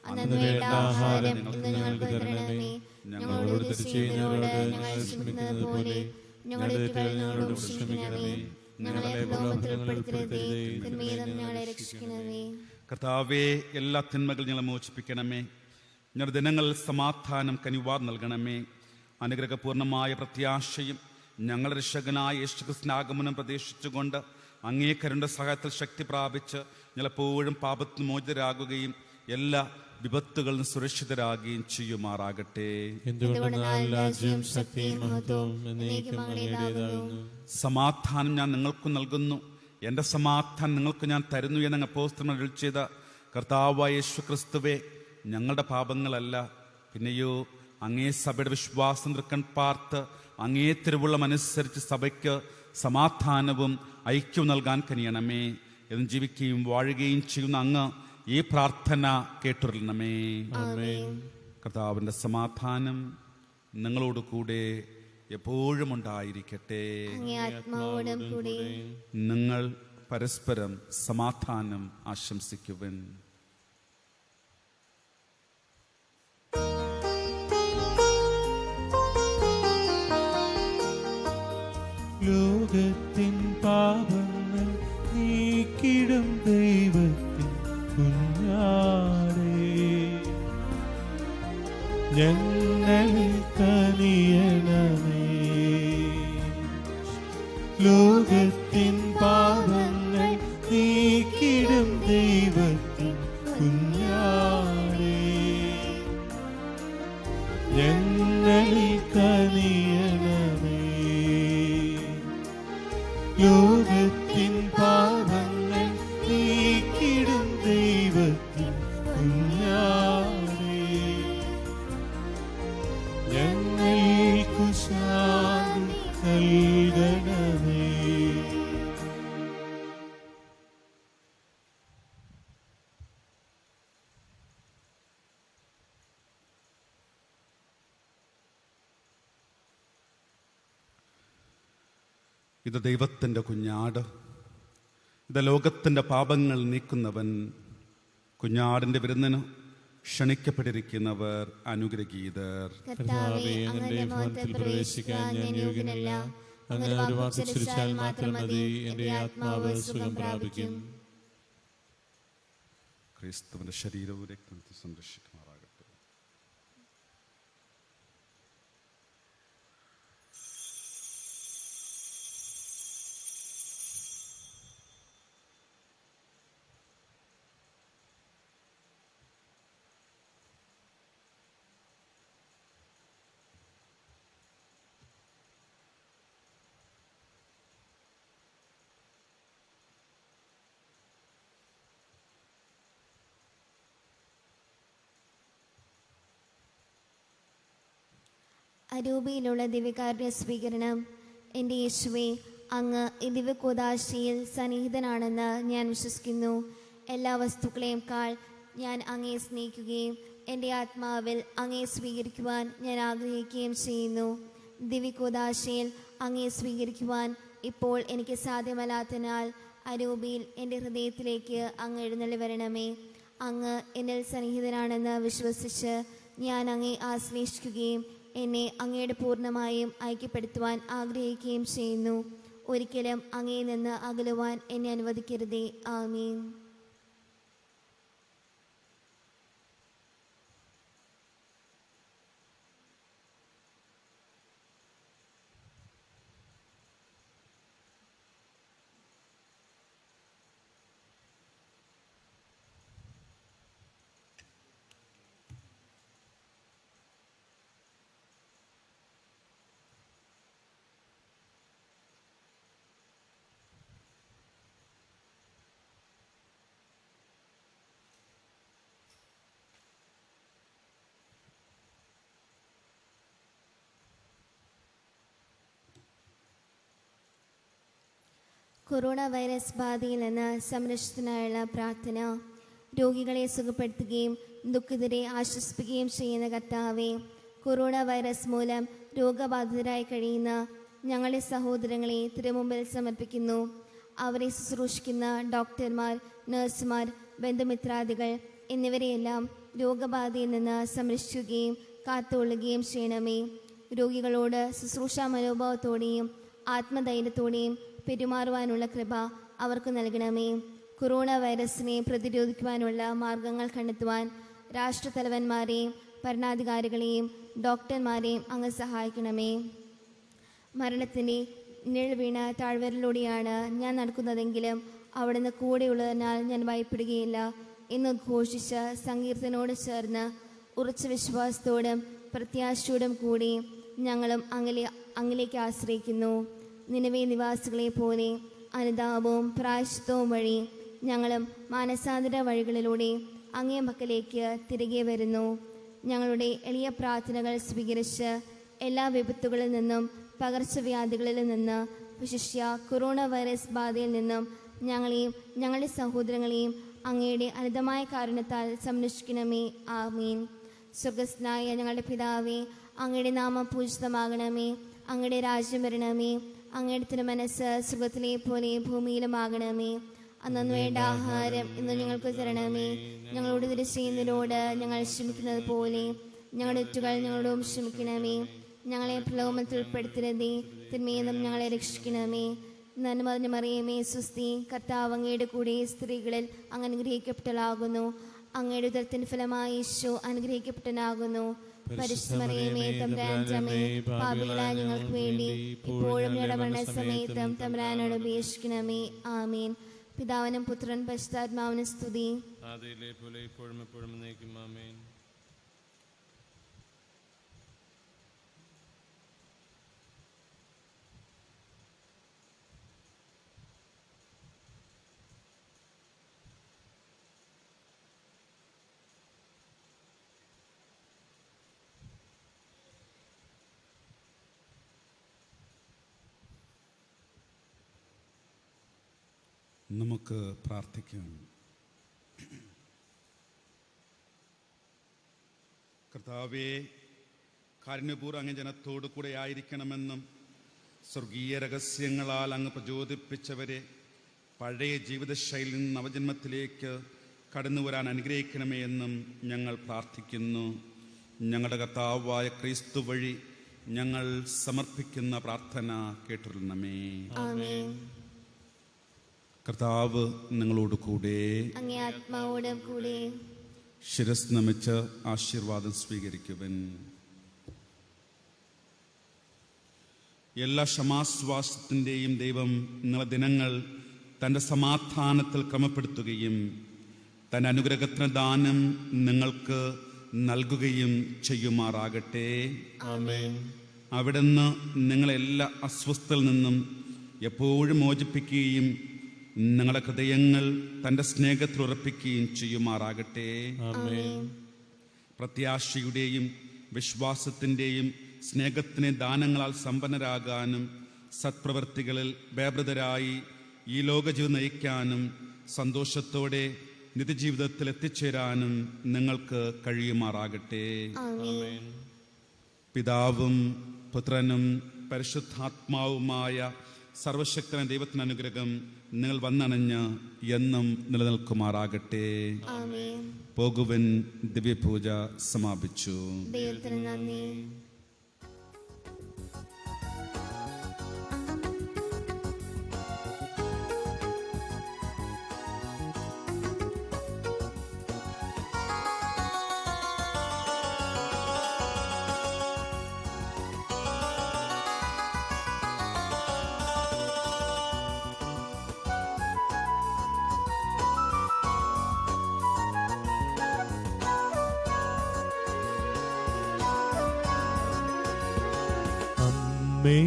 അന്നന്ന് വേണ്ട ആഹാരം ഇന്ന് ഞങ്ങൾക്ക് തരണമേ. ഞങ്ങളോട് തെറ്റ് ചെയ്യുന്നവരോട് ഞങ്ങൾ ക്ഷമിക്കുന്നത് പോലെ ഞങ്ങളുടെ തെറ്റുകൾ ഞങ്ങളോട് ക്ഷമിക്കണമേ. ഞങ്ങളെ പ്രലോഭനത്തിൽ ഉൾപ്പെടുത്തരുതേ, തിന്മയിൽ നിന്ന് ഞങ്ങളെ രക്ഷിക്കണമേ. കർത്താവേ, എല്ലാ തിന്മകൾ ഞങ്ങളെ മോചിപ്പിക്കണമേ. ഞങ്ങളുടെ ദിനങ്ങളിൽ സമാധാനം കനിവാർ നൽകണമേ. അനുഗ്രഹപൂർണമായ പ്രത്യാശയും ഞങ്ങളുടെ രക്ഷകനായ യേശുക്രിസ്തുവിന്റെ ആഗമനം പ്രതീക്ഷിച്ചുകൊണ്ട് അങ്ങേ കരുണയുടെ സഹായത്തിൽ ശക്തി പ്രാപിച്ച് ഞങ്ങളെപ്പോഴും പാപത്തിന് മോചിതരാകുകയും എല്ലാ വിപത്തുകളിൽ സുരക്ഷിതരാകുകയും ചെയ്യുമാറാകട്ടെ. എന്തുകൊണ്ടെന്നാൽ രാജ്യവും ശക്തിയും മഹത്വവും എന്നേക്കും അങ്ങയുടേതാകുന്നു. സമാധാനം ഞാൻ നിങ്ങൾക്ക് നൽകുന്നു, എൻ്റെ സമാധാനം നിങ്ങൾക്ക് ഞാൻ തരുന്നു എന്ന് അപ്പോസ്തലന്മാർ അരുളി ചെയ്ത കർത്താവായ യേശുക്രിസ്തുവേ, ഞങ്ങളുടെ പാപങ്ങളല്ല, പിന്നെയോ അങ്ങേ സഭയുടെ വിശ്വാസം തൃക്കൺ പാർത്ത് അങ്ങേ തിരുവുള്ളമനുസരിച്ച് സഭയ്ക്ക് സമാധാനവും ഐക്യവും നൽകാൻ കനിയണമേ. എന്നും ജീവിക്കുകയും വാഴുകയും ചെയ്യുന്ന അങ്ങ് ഈ പ്രാർത്ഥന കേട്ടുകൊള്ളണമേ. കർത്താവിൻ്റെ സമാധാനം നിങ്ങളോട് കൂടെ എപ്പോഴും ഉണ്ടായിരിക്കട്ടെ. നിങ്ങൾ പരസ്പരം സമാധാനം ആശംസിക്കുവൻ. ലോകത്തിൻ പാപങ്ങൾ നീക്കിടും ദൈവത്തിൻ കുഞ്ഞാടേ, ഞങ്ങളിൽ കനിയണമേ. ലോകത്തിൻ പാപങ്ങൾ നീക്കിടും ദൈവത്തിൻ കുഞ്ഞാടേ, ഞങ്ങളിൽ കനിയണമേ. ലോകത്തിൻ പാപങ്ങൾ നീക്കിടും ദൈവത്തിൻ കുഞ്ഞാടേ, ഞങ്ങൾക്കു ശാന്തി നൽകണമേ. ഇത് ദൈവത്തിൻ്റെ കുഞ്ഞാട്, ഇത് ലോകത്തിൻ്റെ പാപങ്ങൾ നീക്കുന്നവൻ. കുഞ്ഞാടിൻ്റെ വിരുന്നിന് ക്ഷണിക്കപ്പെട്ടിരിക്കുന്നവർ അനുഗ്രഹീതർ. കർത്താവേ, അങ്ങയുടെ മഹത്വത്തിൽ പ്രവേശിക്കാൻ ഞാൻ യോഗ്യനല്ല. അങ്ങ് ഒരു വാക്ക് ഉച്ചരിച്ചാൽ മാത്രം മതി, എൻ്റെ ആത്മാവ് സുഖം പ്രാപിക്കും. ക്രിസ്തുവിന്റെ ശരീരവും രക്തത്തെ സംരക്ഷിക്കുമാറാകട്ടെ. അരൂപിയിലുള്ള ദിവ്യകാരുണ്യ സ്വീകരണം. എൻ്റെ യേശുവേ, അങ്ങ് ഈ ദിവ്യകൂദാശയിൽ സന്നിഹിതനാണെന്ന് ഞാൻ വിശ്വസിക്കുന്നു. എല്ലാ വസ്തുക്കളെയും ഞാൻ അങ്ങയെ സ്നേഹിക്കുകയും എൻ്റെ ആത്മാവിൽ അങ്ങയെ സ്വീകരിക്കുവാൻ ഞാൻ ആഗ്രഹിക്കുകയും ചെയ്യുന്നു. ദിവ്യകൂദാശയിൽ അങ്ങയെ സ്വീകരിക്കുവാൻ ഇപ്പോൾ എനിക്ക് സാധ്യമല്ലാത്തതിനാൽ അരൂപിയിൽ എൻ്റെ ഹൃദയത്തിലേക്ക് അങ്ങ് എഴുന്നള്ളി വരണമേ. അങ്ങ് എന്നിൽ സന്നിഹിതനാണെന്ന് വിശ്വസിച്ച് ഞാൻ അങ്ങയെ ആശ്ലേഷിക്കുകയും എന്നെ അങ്ങയുടെ പൂർണ്ണമായും ഐക്യപ്പെടുത്തുവാൻ ആഗ്രഹിക്കുകയും ചെയ്യുന്നു. ഒരിക്കലും അങ്ങയിൽ നിന്ന് അകലുവാൻ എന്നെ അനുവദിക്കരുതേ. ആമേൻ. കൊറോണ വൈറസ് ബാധയിൽ നിന്ന് സംരക്ഷണത്തിനായുള്ള പ്രാർത്ഥന. രോഗികളെ സുഖപ്പെടുത്തുകയും ദുഃഖിതരെ ആശ്വസിപ്പിക്കുകയും ചെയ്യുന്ന കർത്താവേ, കൊറോണ വൈറസ് മൂലം രോഗബാധിതരായി കഴിയുന്ന ഞങ്ങളുടെ സഹോദരങ്ങളെ തിരുമുമ്പിൽ സമർപ്പിക്കുന്നു. അവരെ ശുശ്രൂഷിക്കുന്ന ഡോക്ടർമാർ, നഴ്സുമാർ, ബന്ധുമിത്രാദികൾ എന്നിവരെയെല്ലാം രോഗബാധയിൽ നിന്ന് സംരക്ഷിക്കുകയും കാത്തുകൊള്ളുകയും ചെയ്യണമേ. രോഗികളോട് ശുശ്രൂഷാ മനോഭാവത്തോടെയും ആത്മധൈര്യത്തോടെയും പെരുമാറുവാനുള്ള കൃപ അവർക്ക് നൽകണമേ. കൊറോണ വൈറസിനെ പ്രതിരോധിക്കുവാനുള്ള മാർഗങ്ങൾ കണ്ടെത്തുവാൻ രാഷ്ട്രതലവന്മാരെയും ഭരണാധികാരികളെയും ഡോക്ടർമാരെയും അങ്ങ് സഹായിക്കണമേ. മരണത്തിൻ്റെ നിഴൽ വീണ താഴ്വരയിലൂടെയാണ് ഞാൻ നടക്കുന്നതെങ്കിലും അവിടുന്ന് കൂടെയുള്ളതിനാൽ ഞാൻ ഭയപ്പെടുകയില്ല എന്ന് ഘോഷിച്ച് സങ്കീർത്തനോട് ചേർന്ന് ഉറച്ച വിശ്വാസത്തോടും പ്രത്യാശയോടും കൂടി ഞങ്ങളും അങ്ങിലേക്ക് ആശ്രയിക്കുന്നു. നിനവേ നിവാസികളെ പോലെ അനുതാപവും പ്രായശ്ചിത്തവും വഴി ഞങ്ങളും മാനസാന്തര വഴികളിലൂടെ അങ്ങേ പക്കലേക്ക് തിരികെ വരുന്നു. ഞങ്ങളുടെ എളിയ പ്രാർത്ഥനകൾ സ്വീകരിച്ച് എല്ലാ വിപത്തുകളിൽ നിന്നും പകർച്ചവ്യാധികളിൽ നിന്ന് വിശിഷ്യ കൊറോണ വൈറസ് ബാധയിൽ നിന്നും ഞങ്ങളെയും ഞങ്ങളുടെ സഹോദരങ്ങളെയും അങ്ങയുടെ അനന്തമായ കാരുണ്യത്താൽ സംരക്ഷിക്കണമേ. ആമീൻ. സ്വർഗസ്ഥനായ ഞങ്ങളുടെ പിതാവേ, അങ്ങയുടെ നാമം പൂജിതമാകണമേ. അങ്ങയുടെ രാജ്യം വരണമേ. അങ്ങയുടെ തിരുമനസ്സ് സ്വർഗത്തിലെ പോലെ ഭൂമിയിലുമാകണമേ. അന്നു വേണ്ട ആഹാരം ഇന്ന് ഞങ്ങൾക്ക് തരണമേ. ഞങ്ങളോട് തിരി ചെയ്യുന്നതിനോട് ഞങ്ങൾ ക്ഷമിക്കുന്നത് പോലെ ഞങ്ങളുടെ തെറ്റുകൾ ഞങ്ങളോടും ക്ഷമിക്കണമേ. ഞങ്ങളെ പ്രലോഭനത്തിൽ ഉൾപ്പെടുത്തരുതേ, തിന്മയിൽ നിന്നും ഞങ്ങളെ രക്ഷിക്കണമേ. നന്മ നിറഞ്ഞ മറിയമേ, സ്വസ്തി, കർത്താവ് അങ്ങയുടെ കൂടെ സ്ത്രീകളിൽ അങ്ങ് അനുഗ്രഹിക്കപ്പെട്ടവളാകുന്നു. അങ്ങയുടെ ഉദരത്തിൻ ഫലമായി ഈശോ അനുഗ്രഹിക്കപ്പെട്ടവനാകുന്നു. പരിശുദ്ധ മറിയമേ, തമ്പുരാന്റെ അമ്മേ, പാപികളായ ഞങ്ങൾക്ക് വേണ്ടി ഇപ്പോഴും ഞങ്ങളുടെ മരണസമയത്തും തമ്പുരാനോട് അപേക്ഷിക്കണമേ. ആമീൻ. പിതാവിനും പുത്രൻ പരിശുദ്ധാത്മാവിനും സ്തുതി. ആദിയിലെ പോലെ ഇപ്പോഴും എപ്പോഴും എന്നേക്കും. ആമേൻ. നമുക്ക് പ്രാർത്ഥിക്കാം. കർത്താവേ, കാരുണ്യപൂർവ്വം അങ്ങ് ജനത്തോടു കൂടെ ആയിരിക്കണമെന്നും സ്വർഗീയ രഹസ്യങ്ങളാൽ അങ്ങ് പ്രചോദിപ്പിച്ചവരെ പഴയ ജീവിതശൈലിയിൽ നിന്ന് നവജന്മത്തിലേക്ക് കടന്നു വരാൻ അനുഗ്രഹിക്കണമേ എന്നും ഞങ്ങൾ പ്രാർത്ഥിക്കുന്നു. ഞങ്ങളുടെ കർത്താവായ ക്രിസ്തു വഴി ഞങ്ങൾ സമർപ്പിക്കുന്ന പ്രാർത്ഥന കേട്ടിരുന്നമേ. കർത്താവ് നിങ്ങളോട് കൂടെ, അങ്ങേ ആത്മാവോടും കൂടെ. ശിരസ് നമിച്ച് ആശീർവാദം സ്വീകരിക്കുവൻ. എല്ലാ ക്ഷമാശ്വാസത്തിൻ്റെയും ദൈവം നിങ്ങളെ ദിനങ്ങൾ തൻ്റെ സമാധാനത്തിൽ ക്രമപ്പെടുത്തുകയും തൻ്റെ അനുഗ്രഹത്തിന് ദാനം നിങ്ങൾക്ക് നൽകുകയും ചെയ്യുമാറാകട്ടെ. ആമേൻ. അവിടുന്ന് നിങ്ങളെല്ലാ അസ്വസ്ഥതയിൽ നിന്നും എപ്പോഴും മോചിപ്പിക്കുകയും നിങ്ങളുടെ ഹൃദയങ്ങൾ തൻ്റെ സ്നേഹത്തിൽ ഉറപ്പിക്കുകയും ചെയ്യുമാറാകട്ടെ. ആമേൻ. പ്രത്യാശയുടെയും വിശ്വാസത്തിൻ്റെയും സ്നേഹത്തിന് ദാനങ്ങളാൽ സമ്പന്നരാകാനും സത്പ്രവർത്തികളിൽ വ്യാപൃതരായി ഈ ലോകജീവിതം നയിക്കാനും സന്തോഷത്തോടെ നിത്യജീവിതത്തിൽ എത്തിച്ചേരാനും നിങ്ങൾക്ക് കഴിയുമാറാകട്ടെ. ആമേൻ. പിതാവും പുത്രനും പരിശുദ്ധാത്മാവുമായ സർവശക്തനായ ദൈവത്തിന് അനുഗ്രഹം നിങ്ങൾ വന്നണഞ്ഞ് എന്നും നിലനിൽക്കുമാറാകട്ടെ. പോകുവൻ. ദിവ്യപൂജ സമാപിച്ചു. ദൈവത്തിന് നന്ദി. അമ്മേ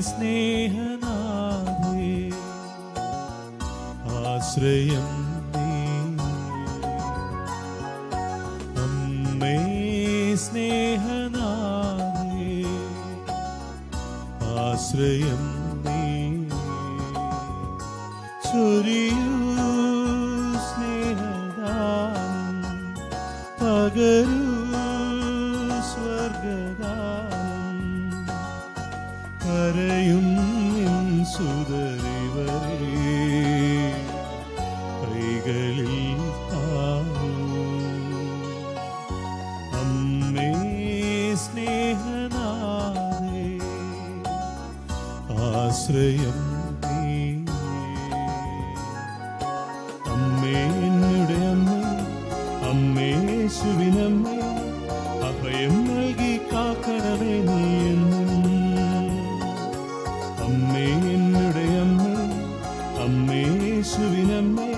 സ്നേഹനാഥേ, ആശ്രയം നീ. അമ്മേ സ്നേഹനാഥേ, ആശ്രയം നീ. ചൊരിയൂ സ്നേഹദാനം, പകരൂ സ്വർഗ ആശ്രയം നീ. അമ്മേ എന്നുടെ അമ്മ, അമ്മേ യേശുവിനമ്മേ, അഭയം നൽകി കാക്കണമേ നീ എന്നും. അമ്മേ എന്നുടെ അമ്മ, അമ്മേ യേശുവിനമ്മേ,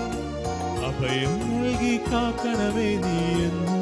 അഭയം നൽകി കാക്കണമേ നീ എന്നും.